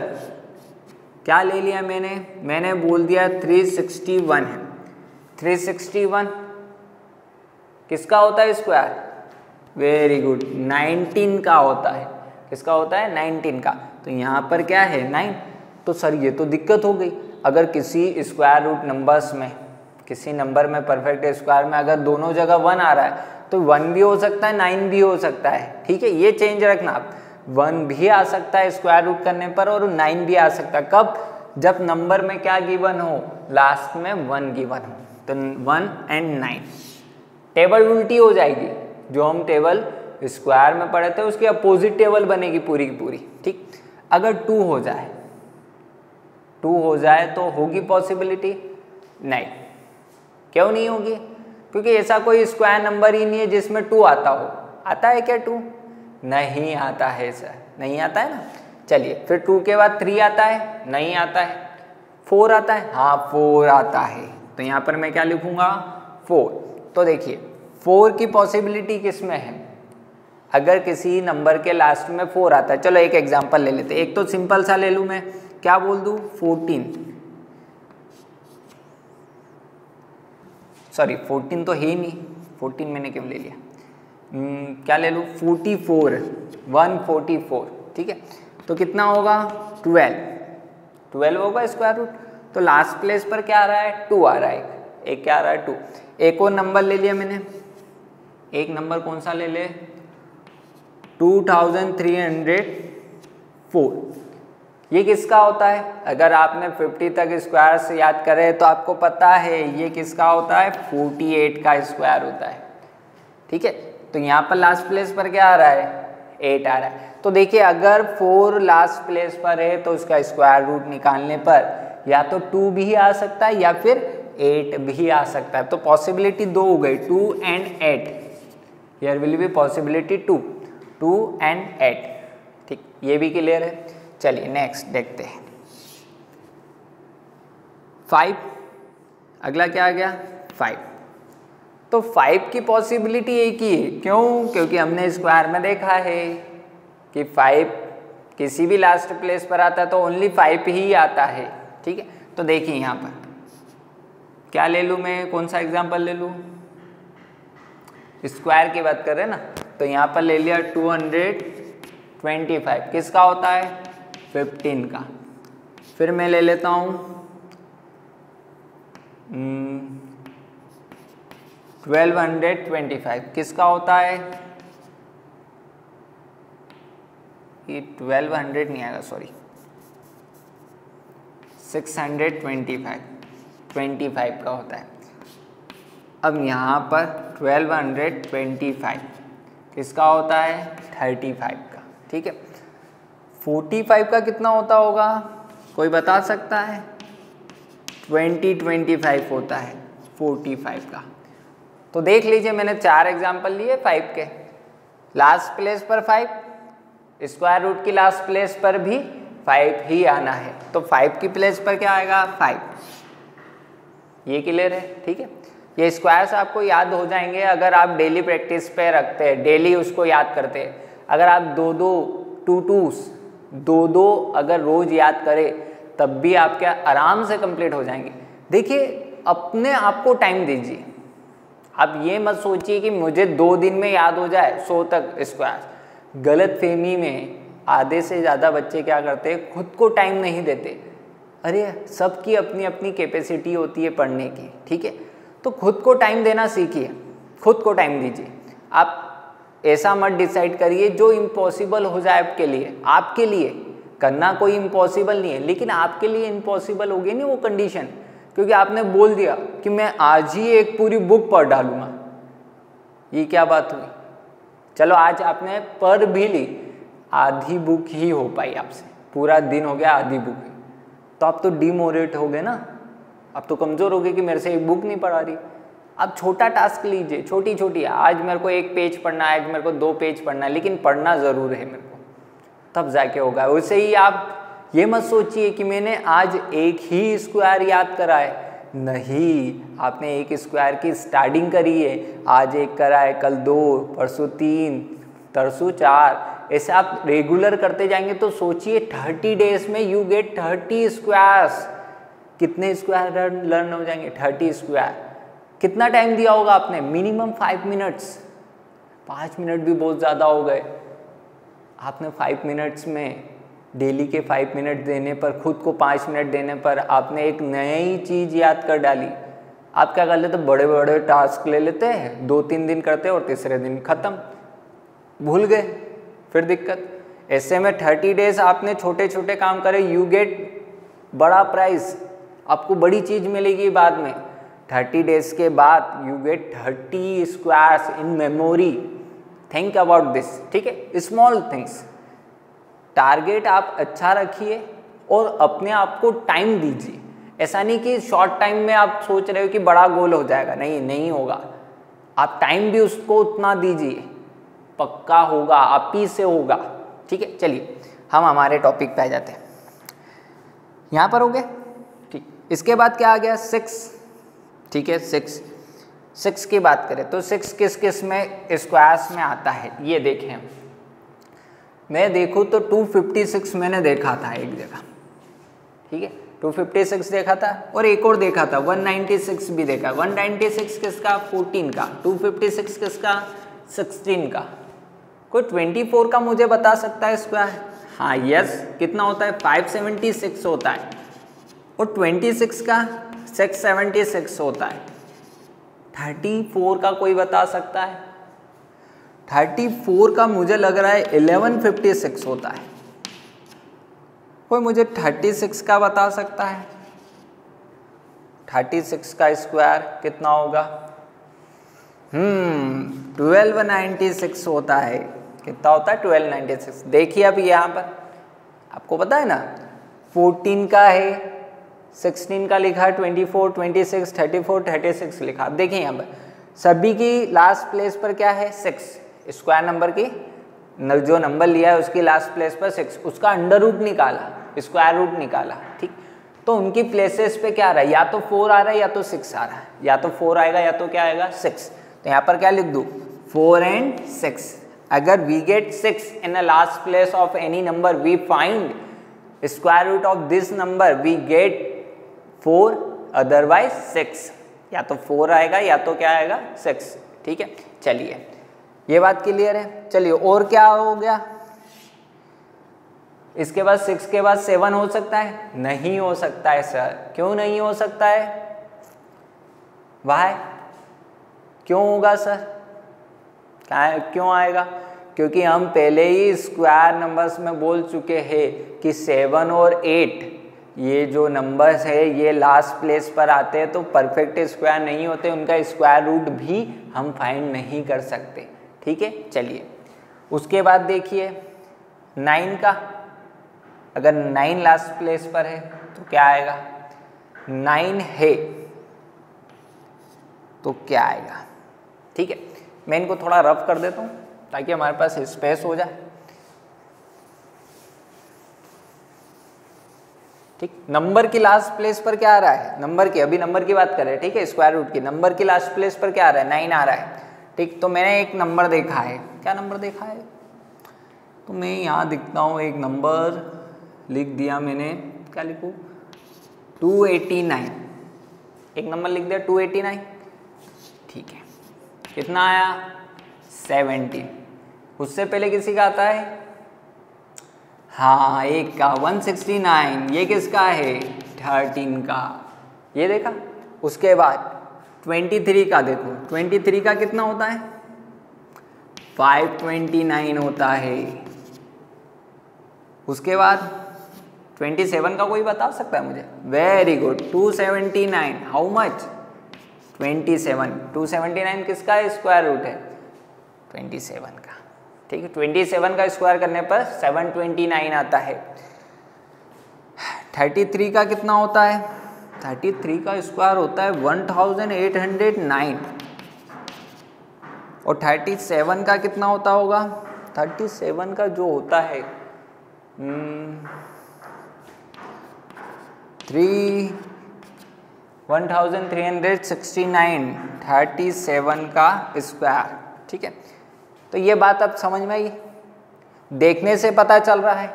क्या ले लिया मैंने बोल दिया 361 है, 361 किसका होता है स्क्वायर, वेरी गुड, 19 का होता है। किसका होता है, 19 का। तो यहाँ पर क्या है, 9। तो सर ये तो दिक्कत हो गई, अगर किसी स्क्वायर रूट नंबर्स में, किसी नंबर में परफेक्ट स्क्वायर में अगर दोनों जगह 1 आ रहा है तो 1 भी हो सकता है, 9 भी हो सकता है, ठीक है। ये चेंज रखना आप, 1 भी आ सकता है स्क्वायर रूट करने पर और 9 भी आ सकता है। कब, जब नंबर में क्या गिवन हो, लास्ट में 1 गिवन हो। तो 1 और 9 टेबल उल्टी हो जाएगी, जो हम टेबल स्क्वायर में पढ़े थे उसकी अपोजिट टेबल बनेगी पूरी की पूरी, ठीक। अगर 2 हो जाए तो होगी पॉसिबिलिटी, नहीं। क्यों नहीं होगी, क्योंकि ऐसा कोई स्क्वायर नंबर ही नहीं है जिसमें 2 आता हो। आता है क्या 2, नहीं आता है सर, नहीं आता है ना। चलिए फिर 2 के बाद 3 आता है, नहीं आता है। 4 आता है, हाँ 4 आता है। तो यहाँ पर मैं क्या लिखूंगा, 4। तो देखिए 4 की पॉसिबिलिटी किस में है, अगर किसी नंबर के लास्ट में 4 आता है। चलो एक एग्जांपल ले लेते हैं, एक तो सिंपल सा ले लूँ मैं, क्या बोल दूँ, 14, सॉरी 14 तो है ही नहीं, 14 मैंने क्यों ले लिया, क्या ले लूँ, 44, 144, ठीक है। तो कितना होगा, 12 होगा स्क्वायर रूट। तो लास्ट प्लेस पर क्या आ रहा है, 2 आ रहा है, एक क्या आ रहा है, 2। एक और नंबर ले लिया मैंने, एक नंबर कौन सा ले ले, 2304। ये किसका होता है, अगर आपने 50 तक स्क्वायर से याद करे तो आपको पता है ये किसका होता है, 48 का स्क्वायर होता है, ठीक है। तो यहाँ पर लास्ट प्लेस पर क्या आ रहा है, 8 आ रहा है। तो देखिए अगर 4 लास्ट प्लेस पर है तो उसका स्क्वायर रूट निकालने पर या तो 2 भी आ सकता है या फिर 8 भी आ सकता है। तो पॉसिबिलिटी 2 हो गई, 2 और 8। हियर विल बी पॉसिबिलिटी 2 और 8, ठीक। ये भी क्लियर है। चलिए नेक्स्ट देखते हैं। 5, अगला क्या आ गया 5। तो 5 की पॉसिबिलिटी एक ही है, क्यों? क्योंकि हमने स्क्वायर में देखा है कि 5 किसी भी लास्ट प्लेस पर आता है तो ओनली 5 ही आता है। ठीक है, तो देखिए यहाँ पर क्या ले लूँ मैं, कौन सा एग्जाम्पल ले लूँ? स्क्वायर की बात कर रहे हैं ना, तो यहाँ पर ले लिया 225, किसका होता है? 15 का। फिर मैं ले लेता हूँ 1225, किसका होता है? ये 1200 नहीं आएगा, सॉरी 625 का होता है। अब यहाँ पर 1225 किसका होता है? 35 का। ठीक है, 45 का कितना होता होगा, कोई बता सकता है? 2025 होता है 45 का। तो देख लीजिए, मैंने 4 एग्जाम्पल लिए 5 के। लास्ट प्लेस पर 5, स्क्वायर रूट की लास्ट प्लेस पर भी 5 ही आना है, तो 5 की प्लेस पर क्या आएगा? 5। ये क्लियर है? ठीक है, ये स्क्वायर्स आपको याद हो जाएंगे अगर आप डेली प्रैक्टिस पे रखते हैं, डेली उसको याद करते हैं। अगर आप दो अगर रोज याद करें तब भी आपके आराम से कंप्लीट हो जाएंगे। देखिए, अपने आप को टाइम दीजिए। आप ये मत सोचिए कि मुझे 2 दिन में याद हो जाए 100 तक स्क्वायर। गलत फहमी में आधे से ज़्यादा बच्चे क्या करते हैं, खुद को टाइम नहीं देते। अरे सबकी अपनी अपनी कैपेसिटी होती है पढ़ने की। ठीक है, तो खुद को टाइम देना सीखिए, खुद को टाइम दीजिए। आप ऐसा मत डिसाइड करिए जो इम्पॉसिबल हो जाए आपके लिए। आपके लिए करना कोई इम्पॉसिबल नहीं है, लेकिन आपके लिए इम्पॉसिबल होगी नहीं वो कंडीशन, क्योंकि आपने बोल दिया कि मैं आज ही एक पूरी बुक पढ़ डालूंगा। ये क्या बात हुई? चलो आज आपने पढ़ भी ली, आधी बुक ही हो पाई आपसे, पूरा दिन हो गया आधी बुक ही, तो आप तो डिमोटिवेट हो गए ना, आप तो कमज़ोर हो गए कि मेरे से एक बुक नहीं पढ़ा रही। आप छोटा टास्क लीजिए, छोटी छोटी। आज मेरे को 1 पेज पढ़ना है, आज मेरे को 2 पेज पढ़ना है, लेकिन पढ़ना ज़रूर है मेरे को, तब जाके होगा। वैसे ही आप ये मत सोचिए कि मैंने आज एक ही स्क्वायर याद करा है। नहीं, आपने एक स्क्वायर की स्टार्टिंग करी है, आज 1 करा है, कल 2, परसों 3, तरसों 4, ऐसे आप रेगुलर करते जाएंगे तो सोचिए 30 डेज में यू गेट 30 स्क्वायर्स। कितने स्क्वायर लर्न हो जाएंगे? 30 स्क्वायर। कितना टाइम दिया होगा आपने? Minimum 5 minutes. 5 मिनट भी बहुत ज़्यादा हो गए। आपने 5 मिनट्स में, डेली के 5 मिनट देने पर, खुद को 5 मिनट देने पर आपने एक नई चीज़ याद कर डाली। आप क्या कर लेते? बड़े बड़े टास्क ले लेते हैं, 2-3 दिन करते और तीसरे दिन खत्म, भूल गए, फिर दिक्कत। ऐसे में 30 डेज आपने छोटे छोटे काम करे, यू गेट बड़ा प्राइज, आपको बड़ी चीज़ मिलेगी बाद में। 30 डेज के बाद you get 30 squares in memory. Think about this. ठीक है, स्मॉल थिंग्स। टारगेट आप अच्छा रखिए और अपने आप को टाइम दीजिए। ऐसा नहीं कि शॉर्ट टाइम में आप सोच रहे हो कि बड़ा गोल हो जाएगा, नहीं होगा। आप टाइम भी उसको उतना दीजिए, पक्का होगा, आप ही से होगा। ठीक है, चलिए हम हमारे टॉपिक पे आ जाते हैं। यहाँ पर हो गए, ठीक। इसके बाद क्या आ गया? 6। ठीक है, 6 की बात करें तो 6 किस किस में स्क्वायर्स में आता है ये देखें। मैं देखूँ तो 256 मैंने देखा था एक जगह। ठीक है, 256 देखा था और एक और देखा था 196 भी देखा। 196 किसका? 14 का। 256 किसका? 16 का। कोई 24 का मुझे बता सकता है स्क्वायर? हाँ, यस। कितना होता है? 576 होता है। और 26 का 676 होता है। 34 का कोई बता सकता है? 34 का मुझे लग रहा है 1156 होता है। कोई मुझे 36 का बता सकता है? 36 का स्क्वायर कितना होगा? 1296 होता है। कितना होता है? 1296। देखिए अब यहाँ पर आपको पता है ना, 14 का है, 16 का लिखा है, 24, 26, 34, 36 लिखा। अब देखिए यहाँ पर सभी की लास्ट प्लेस पर क्या है? 6। स्क्वायर नंबर की जो नंबर लिया है उसकी लास्ट प्लेस पर 6, उसका अंडर रूट निकाला, स्क्वायर रूट निकाला। ठीक, तो तो उनकी प्लेसेस पे क्या आ रहा है, या तो 4 आ रहा है या तो 6 आ रहा है, या तो 4 आएगा या तो क्या आएगा 6। तो यहाँ पर क्या लिख दूँ 4 and 6। अगर we get 6 in the last place of any number, we find square root of this number, we get 4, otherwise 6। या तो 4 आएगा या तो क्या आएगा 6। ठीक है, चलिए ये बात क्लियर है। चलिए और क्या हो गया, इसके बाद 6 के बाद 7 हो सकता है? नहीं हो सकता है सर। क्यों नहीं हो सकता है? वाई? क्यों होगा सर? क्यों आएगा? क्योंकि हम पहले ही स्क्वायर नंबर्स में बोल चुके हैं कि 7 और 8 ये जो नंबर्स है ये लास्ट प्लेस पर आते हैं तो परफेक्ट स्क्वायर नहीं होते, उनका स्क्वायर रूट भी हम फाइंड नहीं कर सकते। ठीक है, चलिए उसके बाद देखिए 9 का, अगर 9 लास्ट प्लेस पर है तो क्या आएगा, 9 है तो क्या आएगा। ठीक है, मैं इनको थोड़ा रफ कर देता हूँ ताकि हमारे पास स्पेस हो जाए। ठीक, नंबर की लास्ट प्लेस पर क्या आ रहा है, नंबर की, अभी नंबर की बात कर रहे हैं। ठीक है, स्क्वायर रूट की, नंबर की लास्ट प्लेस पर क्या आ रहा है, 9 आ रहा है। ठीक, तो मैंने एक नंबर देखा है, क्या नंबर देखा है, तो मैं यहाँ दिखता हूँ एक नंबर लिख दिया मैंने, क्या लिखूँ 289, एक नंबर लिख दिया 289। ठीक है, कितना आया 17। उससे पहले किसी का आता है, हाँ एक का 169, ये किसका है 13 का, ये देखा। उसके बाद 23 का देखो, 23 का कितना होता है 529 होता है। उसके बाद 27 का कोई बता सकता है मुझे? वेरी गुड, 279, हाउ मच 27, 279 किसका स्क्वायर रूट है 27 का। ठीक है, 27 का स्क्वायर करने पर 729 आता है। 33 का कितना होता है, 33 का स्क्वायर होता है 1809। और 37 का कितना होता होगा, 37 का जो होता है 1369, 37 का स्क्वायर। ठीक है, तो ये बात अब समझ में आई। देखने से पता चल रहा है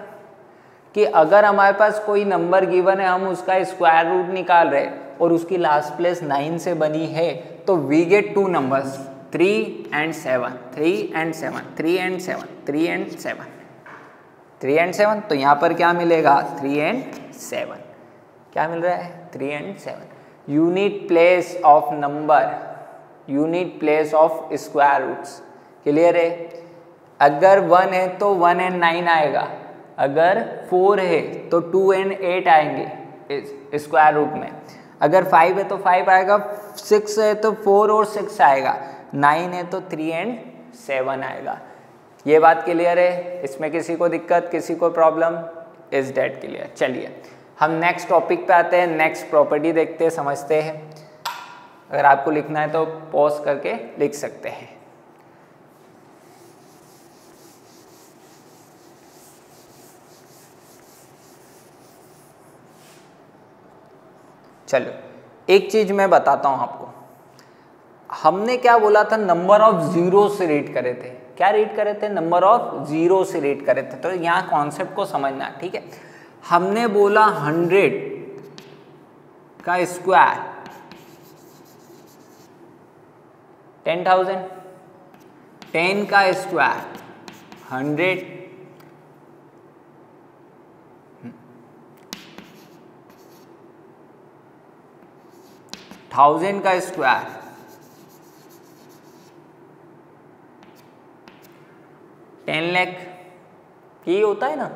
कि अगर हमारे पास कोई नंबर गिवन है, हम उसका स्क्वायर रूट निकाल रहे हैं और उसकी लास्ट प्लेस 9 से बनी है, तो we get 2 numbers 3 and 7, 3 and 7, 3 and 7, 3 and 7, 3 and 7। तो यहाँ पर क्या मिलेगा 3 and 7, क्या मिल रहा है 3 and 7। Unit place of number, unit place of square roots. Clear है? अगर 1 है तो 1 and 9 आएगा, अगर 4 है तो 2 and 8 आएंगे स्क्वायर रूट में, अगर 5 है तो 5 आएगा, 6 है तो 4 और 6 आएगा, 9 है तो 3 and 7 आएगा। ये बात क्लियर है? इसमें किसी को दिक्कत, किसी को प्रॉब्लम? Is that clear? चलिए हम नेक्स्ट टॉपिक पे आते हैं, नेक्स्ट प्रॉपर्टी देखते हैं, समझते हैं। अगर आपको लिखना है तो पॉज करके लिख सकते हैं। चलो एक चीज मैं बताता हूं आपको, हमने क्या बोला था, नंबर ऑफ जीरो से रीड करे थे। क्या रीड करे थे? नंबर ऑफ जीरो से रीड करे थे। तो यहाँ कॉन्सेप्ट को समझना, ठीक है। हमने बोला 100 का स्क्वायर 10,000, 10 का स्क्वायर 100, 1000 का स्क्वायर 10 लाख। ये होता है ना,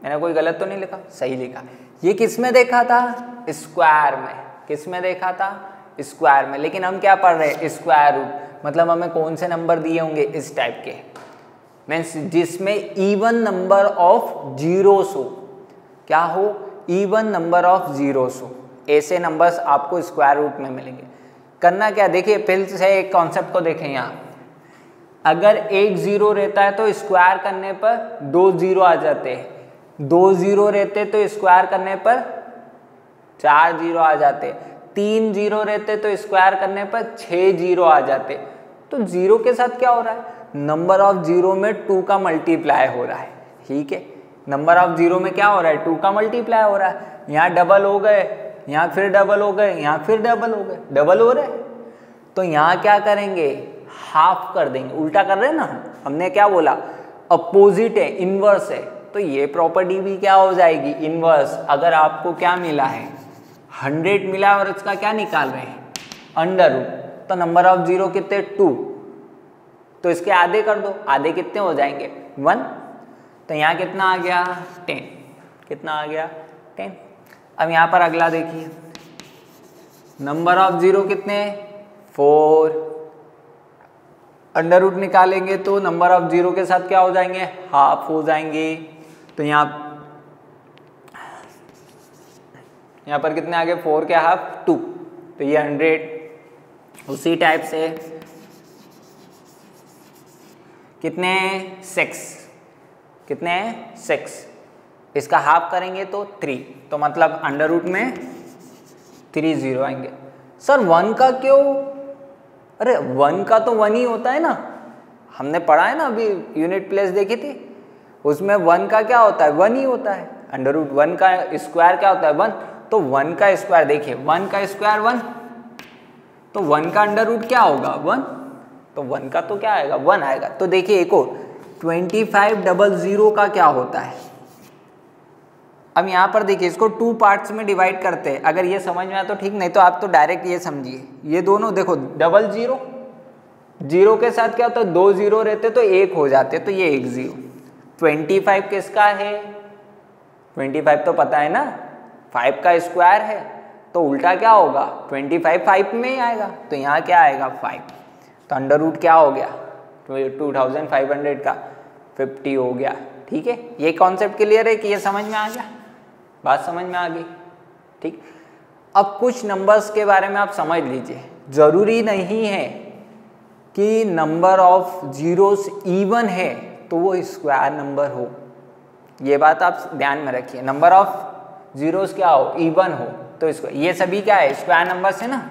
मैंने कोई गलत तो नहीं लिखा? सही लिखा। ये किस में देखा था? स्क्वायर में। किस में देखा था? स्क्वायर में। लेकिन हम क्या पढ़ रहे हैं? Square root. मतलब हमें कौन से नंबर दिए होंगे? इस टाइप के, मीन्स जिसमें इवन नंबर ऑफ जीरोस हो। क्या हो? इवन नंबर ऑफ जीरोस हो। ऐसे नंबर्स आपको स्क्वायर रूट में मिलेंगे। करना क्या, देखिए फिर से एक कॉन्सेप्ट को देखें। यहाँ अगर एक जीरो रहता है तो स्क्वायर करने पर 2 जीरो आ जाते हैं, 2 जीरो रहते तो स्क्वायर करने पर 4 जीरो आ जाते, 3 जीरो रहते तो स्क्वायर करने पर 6 जीरो आ जाते। तो जीरो के साथ क्या हो रहा है, नंबर ऑफ जीरो में 2 का मल्टीप्लाई हो रहा है। ठीक है, नंबर ऑफ जीरो में क्या हो रहा है, 2 का मल्टीप्लाई हो रहा है। यहाँ डबल हो गए, यहाँ फिर डबल हो गए, यहाँ फिर डबल हो गए, डबल हो रहे। तो यहाँ क्या करेंगे, हाफ कर देंगे, उल्टा कर रहे हैं ना। हमने क्या बोला, अपोजिट है, इनवर्स है, तो ये प्रॉपर्टी भी क्या हो जाएगी, इनवर्स। अगर आपको क्या मिला है, 100 मिला और इसका क्या निकाल रहे हैं, अंडर रूट, तो नंबर ऑफ जीरो कितने, 2, तो इसके आधे कर दो, आधे कितने हो जाएंगे, 1। तो यहाँ कितना आ गया, 10। कितना आ गया, 10। अब यहाँ पर अगला देखिए, नंबर ऑफ जीरो कितने, 4, अंडर रूट निकालेंगे तो नंबर ऑफ जीरो के साथ क्या हो जाएंगे, हाफ हो जाएंगे। तो यहाँ पर कितने आ गए, 4 के हाफ 2, तो ये 100। उसी टाइप से कितने, 6, कितने 6, इसका हाफ करेंगे तो 3, तो मतलब अंडर रूट में 3 जीरो आएंगे। सर 1 का क्यों, अरे 1 का तो 1 ही होता है ना, हमने पढ़ा है ना अभी, यूनिट प्लेस देखी थी, उसमें 1 का क्या होता है, 1 ही होता है। अंडर रूट 1 का स्क्वायर क्या होता है, 1, तो 1 का स्क्वायर देखिए, 1 का स्क्वायर 1, तो 1 का अंडर रूट क्या होगा, 1, तो 1 का तो क्या आएगा, 1 आएगा। तो देखिए एक और 2500 का क्या होता है। अब यहाँ पर देखिए, इसको 2 पार्ट्स में डिवाइड करते हैं, अगर ये समझ में आया तो ठीक, नहीं तो आप तो डायरेक्ट ये समझिए, ये दोनों देखो, डबल जीरो, जीरो के साथ क्या होता है, 2 जीरो रहते तो 1 हो जाते, तो ये 1 जीरो। 25 किसका है, 25 तो पता है ना, 5 का स्क्वायर है, तो उल्टा क्या होगा, 25 5 में ही आएगा, तो यहाँ क्या आएगा, 5, तो अंडर रूट क्या हो गया, 2500 का 50 हो गया। ठीक है, ये कॉन्सेप्ट क्लियर है कि ये समझ में आ गया, बात समझ में आ गई। ठीक, अब कुछ नंबर्स के बारे में आप समझ लीजिए, ज़रूरी नहीं है कि नंबर ऑफ जीरोस इवन है तो वो स्क्वायर नंबर हो, ये बात आप ध्यान में रखिए। नंबर ऑफ जीरोस क्या हो, इवन हो, तो इसको, ये सभी क्या है, स्क्वायर नंबर्स है ना,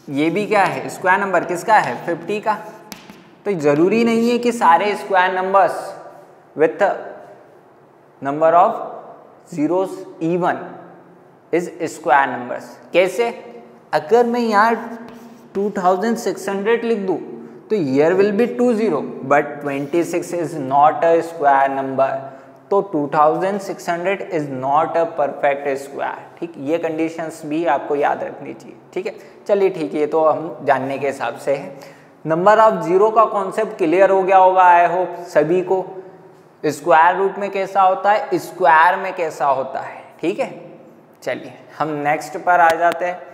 ये भी क्या है, स्क्वायर नंबर, किसका है, 50 का। तो ज़रूरी नहीं है कि सारे square numbers with number of zeros even is square numbers. कैसे, अगर मैं यहाँ 2600 लिख दूँ तो here will be 20, but 26 is not a square number, तो 2600 is not a perfect square। ठीक, ये कंडीशंस भी आपको याद रखनी चाहिए। ठीक है, चलिए ठीक है, ये तो हम जानने के हिसाब से है। नंबर ऑफ जीरो का कॉन्सेप्ट क्लियर हो गया होगा आई होप सभी को। स्क्वायर रूट में कैसा होता है, स्क्वायर में कैसा होता है। ठीक है, चलिए हम नेक्स्ट पर आ जाते हैं।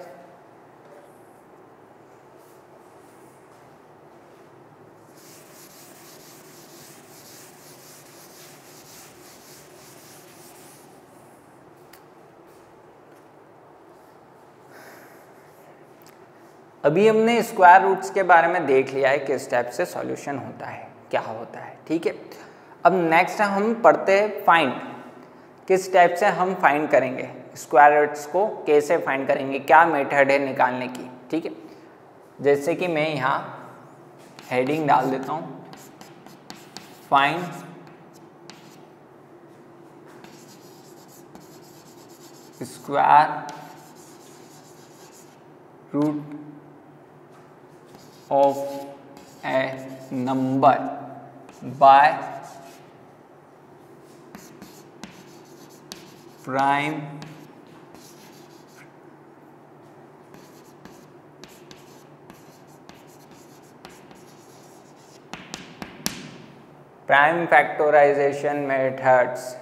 अभी हमने स्क्वायर रूट्स के बारे में देख लिया है, किस टाइप से सॉल्यूशन होता है, क्या होता है। ठीक है, अब नेक्स्ट हम पढ़ते हैं फाइंड, किस टाइप से हम फाइंड करेंगे स्क्वायर रूट्स को, कैसे फाइंड करेंगे, क्या मेथड है निकालने की। ठीक है, जैसे कि मैं यहाँ हेडिंग डाल देता हूँ, find square root of a number by prime factorisation methods.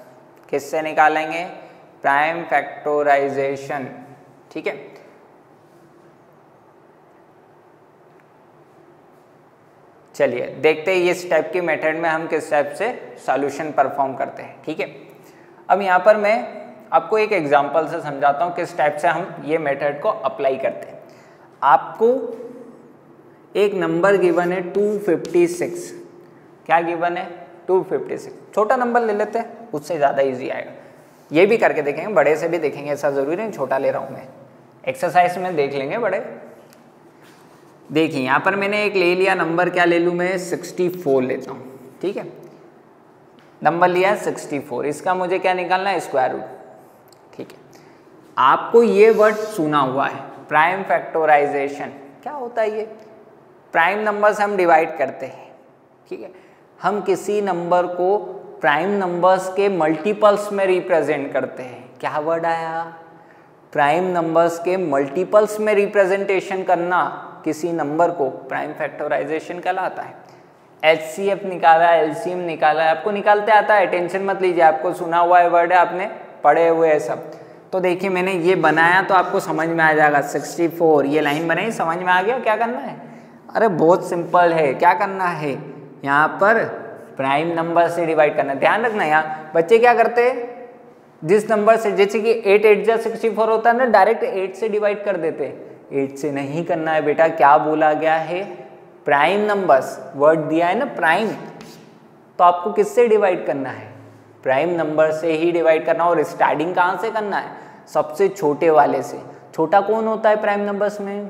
किससे निकालेंगे, प्राइम फैक्टराइजेशन। ठीक है, चलिए देखते हैं इस टाइप की मेथड में हम किस टाइप से सॉल्यूशन परफॉर्म करते हैं। ठीक है, अब यहाँ पर मैं आपको एक एग्जांपल से समझाता हूँ किस टाइप से हम ये मेथड को अप्लाई करते हैं। आपको एक नंबर गिवन है 256, क्या गिवन है 256, छोटा नंबर ले लेते हैं उससे ज़्यादा इजी आएगा। ये भी करके देखेंगे, बड़े से भी देखेंगे, ऐसा ज़रूरी नहीं छोटा ले रहा हूँ मैं, एक्सरसाइज में देख लेंगे बड़े। देखिए यहाँ पर मैंने एक ले लिया नंबर, क्या ले लूँ मैं, 64 लेता हूँ, ठीक है, नंबर लिया है 64, इसका मुझे क्या निकालना है, स्क्वायर रूट, ठीक है। आपको ये वर्ड सुना हुआ है प्राइम फैक्टराइजेशन, क्या होता है ये, प्राइम नंबर से हम डिवाइड करते हैं, ठीक है, हम किसी नंबर को प्राइम नंबर्स के मल्टीपल्स में रिप्रेजेंट करते हैं, क्या वर्ड आया, प्राइम नंबर्स के मल्टीपल्स में रिप्रेजेंटेशन करना किसी नंबर को प्राइम फैक्टराइजेशन कहलाता है। HCF निकाला, LCM निकाला है, आपको निकालते आता है, टेंशन मत लीजिए, आपको सुना हुआ है वर्ड है, आपने पढ़े हुए है सब। तो देखिए मैंने ये बनाया तो आपको समझ में आ जाएगा, 64 ये लाइन बनाई, समझ में आ गया क्या करना है, अरे बहुत सिंपल है, क्या करना है, यहाँ पर प्राइम नंबर से डिवाइड करना। ध्यान रखना यहाँ बच्चे क्या करते हैं, जिस नंबर से, जैसे कि 8 8 जा 64 होता है ना, डायरेक्ट 8 से डिवाइड कर देते हैं, 8 से नहीं करना है बेटा, क्या बोला गया है, प्राइम नंबर्स, वर्ड दिया है ना प्राइम, तो आपको किससे डिवाइड करना है, प्राइम नंबर से ही डिवाइड करना। और स्टार्टिंग कहाँ से करना है, सबसे छोटे वाले से। छोटा कौन होता है प्राइम नंबर्स में,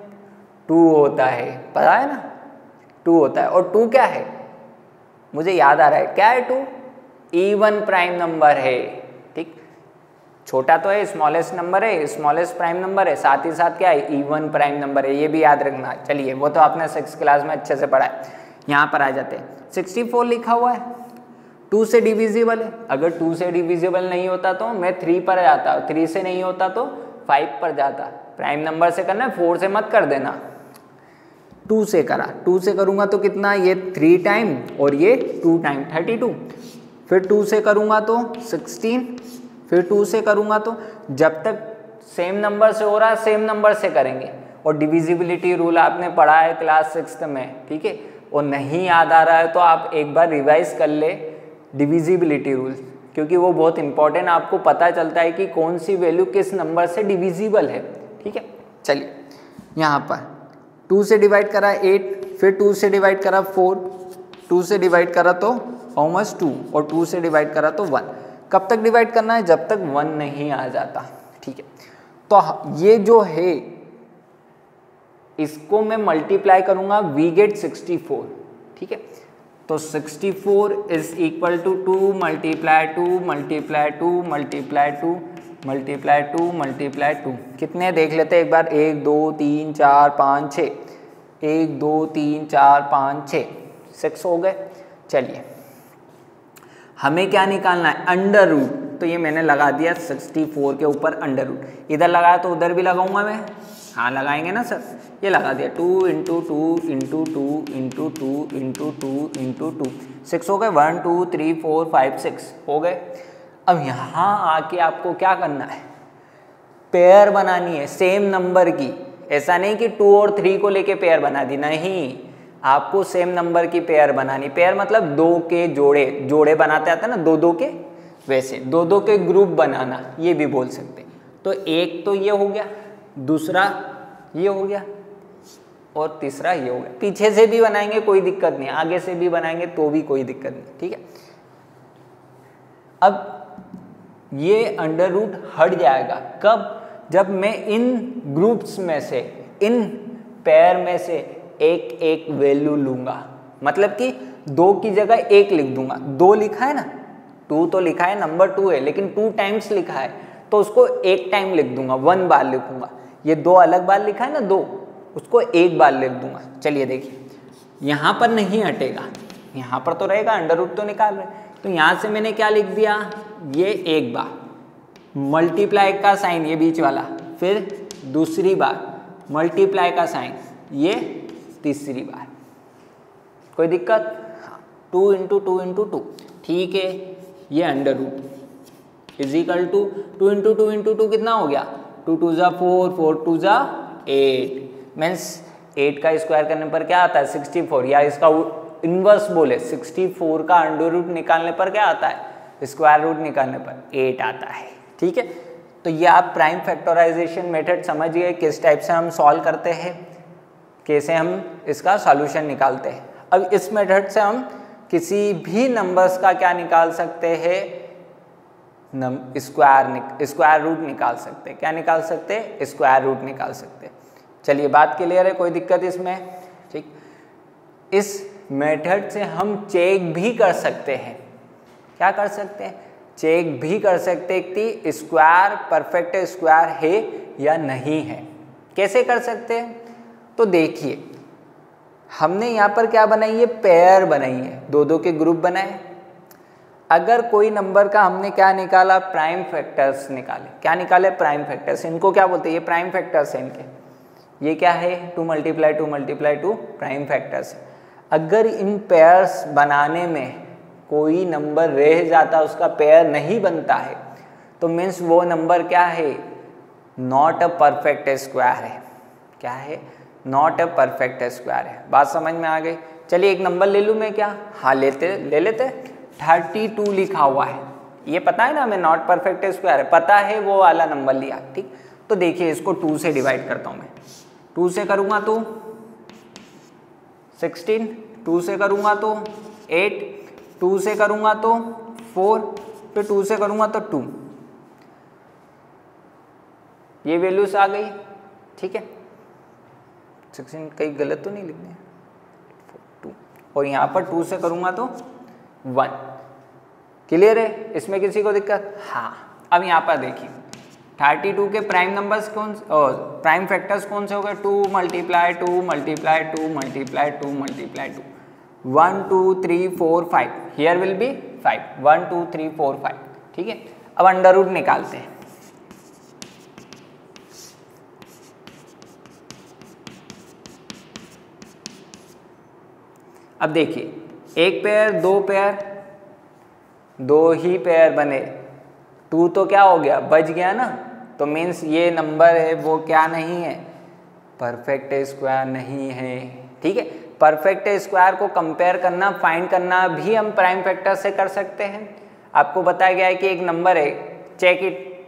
2 होता है, पता है ना, 2 होता है। और 2 क्या है, मुझे याद आ रहा है, क्या है 2, इवन प्राइम नंबर है, ठीक, छोटा तो है, स्मॉलेस्ट नंबर है, स्मॉलेस्ट प्राइम नंबर है, साथ ही साथ क्या है, इवन प्राइम नंबर है, ये भी याद रखना। चलिए वो तो आपने 6th क्लास में अच्छे से पढ़ा है। यहाँ पर आ जाते हैं, 64 लिखा हुआ है, 2 से डिविजिबल है, अगर 2 से डिविजिबल नहीं होता तो मैं 3 पर जाता, 3 से नहीं होता तो 5 पर जाता, प्राइम नंबर से करना है, 4 से मत कर देना। 2 से करा, 2 से करूँगा तो कितना, ये 3 टाइम और ये 2 टाइम 32, फिर 2 से करूँगा तो 16, फिर 2 से करूँगा तो, जब तक सेम नंबर से हो रहा है सेम नंबर से करेंगे। और डिविजिबिलिटी रूल आपने पढ़ा है क्लास 6th में, ठीक है, और नहीं याद आ रहा है तो आप एक बार रिवाइज कर ले डिविजिबिलिटी रूल, क्योंकि वो बहुत इंपॉर्टेंट, आपको पता चलता है कि कौन सी वैल्यू किस नंबर से डिविजिबल है, ठीक है। चलिए यहाँ पर 2 से डिवाइड करा 8, फिर 2 से डिवाइड करा 4, 2 से डिवाइड करा तो हाउ मच 2, और 2 से डिवाइड करा तो 1। कब तक डिवाइड करना है, जब तक 1 नहीं आ जाता, ठीक है। तो ये जो है इसको मैं मल्टीप्लाई करूंगा, वी गेट 64, ठीक है। तो 64 is equal to 2 multiply 2 multiply 2 multiply 2 multiply 2 multiply 2, कितने देख लेते हैं एक बार, 1 2 3 4 5 6, 1 2 3 4 5 6, 6 हो गए। चलिए हमें क्या निकालना है, अंडर रूट, तो ये मैंने लगा दिया 64 के ऊपर अंडर रूट, इधर लगाया तो उधर भी लगाऊंगा मैं, हाँ लगाएंगे ना सर, ये लगा दिया 2 into 2 into 2 into 2 into 2 into 2, 6 हो गए, 1 2 3 4 5 6 हो गए। अब यहाँ आके आपको क्या करना है, पेयर बनानी है सेम नंबर की, ऐसा नहीं कि 2 और 3 को लेके पेयर बना दी, नहीं, आपको सेम नंबर की पेयर बनानी। पेयर मतलब 2 के जोड़े, जोड़े बनाते आते हैं ना 2 2 के, वैसे 2 2 के ग्रुप बनाना, ये भी बोल सकते हैं। तो एक तो ये हो गया, दूसरा ये हो गया, और तीसरा ये हो गया। पीछे से भी बनाएंगे कोई दिक्कत नहीं, आगे से भी बनाएंगे तो भी कोई दिक्कत नहीं, ठीक है। अब ये अंडर रूट हट जाएगा कब, जब मैं इन ग्रुप्स में से, इन पेयर में से एक एक वैल्यू लूंगा, मतलब कि 2 की जगह 1 लिख दूंगा। 2 लिखा है ना, 2 तो लिखा है, नंबर 2 है, लेकिन 2 टाइम्स लिखा है तो उसको 1 टाइम लिख दूंगा, 1 बार लिखूंगा। ये 2 अलग बार लिखा है ना 2, उसको 1 बार लिख दूंगा। चलिए देखिए यहाँ पर नहीं हटेगा, यहाँ पर तो रहेगा, अंडर रूट तो निकाल रहे, तो यहाँ से मैंने क्या लिख दिया, ये 1 बार, मल्टीप्लाई का साइन ये बीच वाला, फिर दूसरी बार मल्टीप्लाई का साइन ये तीसरी बार, कोई दिक्कत, 2 इंटू 2 इंटू 2, ठीक है। ये under root is equal to 2 into 2 into 2 कितना हो गया, 2 2 जा 4, 4 2 जा 8, मीन्स 8 का स्क्वायर करने पर क्या आता है 64, या इसका इनवर्स बोले 64 का अंडर रूट निकालने पर क्या आता है, स्क्वायर रूट निकालने पर 8 आता है, ठीक है। तो ये आप प्राइम फैक्टराइजेशन मेथड समझ गए, किस टाइप से हम सॉल्व करते हैं, कैसे हम इसका सॉल्यूशन निकालते हैं। अब इस मेथड से हम किसी भी नंबर्स का क्या निकाल सकते हैं, स्क्वायर रूट निकाल सकते हैं। क्या निकाल सकते हैं? स्क्वायर रूट निकाल सकते हैं। चलिए बात क्लियर है, कोई दिक्कत इसमें? ठीक, इस मेथड से हम चेक भी कर सकते हैं। क्या कर सकते हैं? चेक भी कर सकते हैं कि स्क्वायर परफेक्ट स्क्वायर है या नहीं है। कैसे कर सकते हैं? तो देखिए, हमने यहाँ पर क्या बनाई है? पेयर बनाई है, दो दो के ग्रुप बनाए। अगर कोई नंबर का हमने क्या निकाला? प्राइम फैक्टर्स निकाले। क्या निकाले? Prime factors. इनको क्या बोलते हैं? ये प्राइम फैक्टर्स हैं इनके। ये क्या है? 2 × 2 प्राइम फैक्टर्स। अगर इन पेयर्स बनाने में कोई नंबर रह जाता, उसका पेयर नहीं बनता है, तो मीन्स वो नंबर क्या है? नॉट अ परफेक्ट स्क्वायर है। क्या है? नॉट अ परफेक्ट स्क्वायर है। बात समझ में आ गई? चलिए एक नंबर ले लूँ मैं क्या? हाँ ले लेते। 32 लिखा हुआ है, ये पता है ना हमें नॉट परफेक्ट स्क्वायर है, पता है, वो वाला नंबर लिया। ठीक, तो देखिए इसको 2 से डिवाइड करता हूँ मैं। 2 से करूँगा तो 16, 2 से करूँगा तो 8, 2 से करूँगा तो 4, फिर 2 से करूँगा तो 2। ये वैल्यूज आ गई। ठीक है, 16 कहीं गलत तो नहीं लिखने, 2, और यहाँ पर 2 से करूँगा तो 1। क्लियर है? इसमें किसी को दिक्कत? हाँ। अब यहाँ पर देखिए 32 के प्राइम नंबर्स कौन, प्राइम फैक्टर्स कौन से हो गए? 2 × 2 × 2 × 2 × 2 1 2 3 4 5। Here will be 5। 1 2 3 4 5। ठीक है, अब अंडर रूट निकालते हैं। अब देखिए एक पेयर, दो पेयर, दो ही पेयर बने, 2 तो क्या हो गया? बच गया ना। तो मीन्स ये नंबर है वो क्या नहीं है? परफेक्ट स्क्वायर नहीं है। ठीक है, परफेक्ट स्क्वायर को कंपेयर करना, फाइंड करना भी हम प्राइम फैक्टर से कर सकते हैं। आपको बताया गया है कि एक नंबर है, check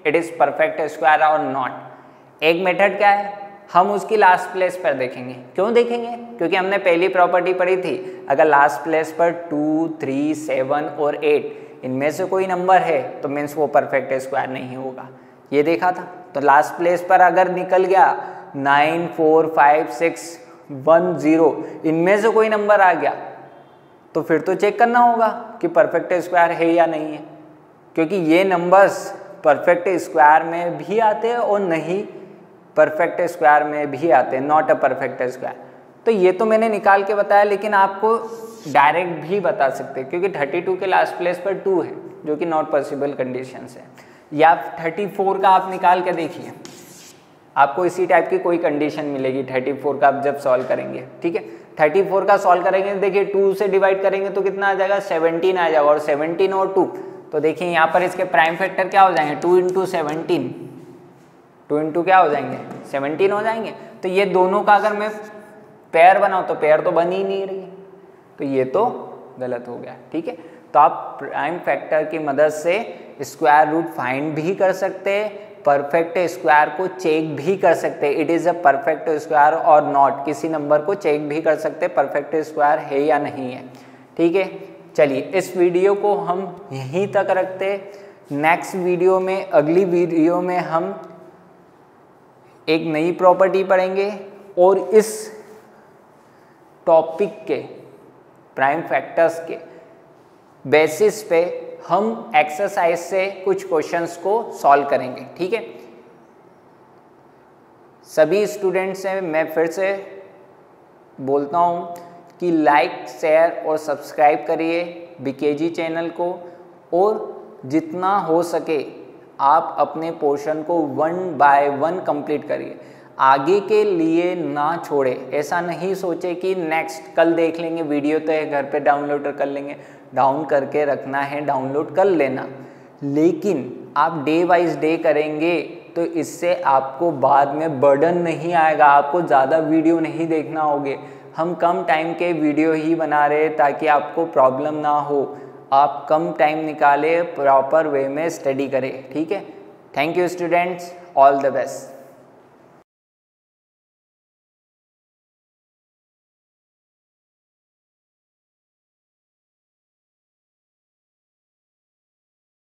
it is perfect square और नॉट। एक मेथड क्या है? हम उसकी लास्ट प्लेस पर देखेंगे। क्यों देखेंगे? क्योंकि हमने पहली प्रॉपर्टी पढ़ी थी, अगर लास्ट प्लेस पर 2, 3, 7 और 8 इनमें से कोई नंबर है तो मीन्स वो परफेक्ट स्क्वायर नहीं होगा। ये देखा था। तो लास्ट प्लेस पर अगर निकल गया 9, 4, 5, 6, 1, 0 इनमें से कोई नंबर आ गया तो फिर तो चेक करना होगा कि परफेक्ट स्क्वायर है या नहीं है, क्योंकि ये नंबर्स परफेक्ट स्क्वायर में भी आते हैं और नहीं परफेक्ट स्क्वायर में भी आते हैं, नॉट अ परफेक्ट स्क्वायर। तो ये तो मैंने निकाल के बताया, लेकिन आपको डायरेक्ट भी बता सकते हैं, क्योंकि 32 के लास्ट प्लेस पर 2 है जो कि नॉट पॉसिबल कंडीशन है। या 34 का आप निकाल के देखिए, आपको इसी टाइप की कोई कंडीशन मिलेगी 34 का आप जब सॉल्व करेंगे। ठीक है, 34 का सॉल्व करेंगे, देखिए 2 से डिवाइड करेंगे तो कितना आ जाएगा? 17 आ जाएगा, और 17 और 2 तो देखिए यहाँ पर इसके प्राइम फैक्टर क्या हो जाएंगे? 2 × 17, 2 × क्या हो जाएंगे? 17 हो जाएंगे। तो ये दोनों का अगर मैं पेयर बनाऊँ तो पेयर तो बन ही नहीं रही, तो ये तो गलत हो गया। ठीक है, तो आप प्राइम फैक्टर की मदद से स्क्वायर रूट फाइंड भी कर सकते हैं, परफेक्ट स्क्वायर को चेक भी कर सकते हैं, it is a perfect square और नॉट, किसी नंबर को चेक भी कर सकते हैं परफेक्ट स्क्वायर है या नहीं है। ठीक है, चलिए इस वीडियो को हम यहीं तक रखते हैं। नेक्स्ट वीडियो में, अगली वीडियो में हम एक नई प्रॉपर्टी पढ़ेंगे और इस टॉपिक के प्राइम फैक्टर्स के बेसिस पे हम एक्सरसाइज से कुछ क्वेश्चंस को सॉल्व करेंगे। ठीक है, सभी स्टूडेंट्स से मैं फिर से बोलता हूँ कि लाइक, शेयर और सब्सक्राइब करिए बीकेजी चैनल को, और जितना हो सके आप अपने पोर्शन को 1 बाय 1 कंप्लीट करिए, आगे के लिए ना छोड़े। ऐसा नहीं सोचे कि नेक्स्ट कल देख लेंगे, वीडियो तो है घर पे डाउनलोड कर लेंगे, डाउन करके रखना है, डाउनलोड कर लेना, लेकिन आप डे वाइज डे करेंगे तो इससे आपको बाद में बर्डन नहीं आएगा, आपको ज़्यादा वीडियो नहीं देखना होगे। हम कम टाइम के वीडियो ही बना रहे ताकि आपको प्रॉब्लम ना हो, आप कम टाइम निकालें, प्रॉपर वे में स्टडी करें। ठीक है, thank you students, all the best.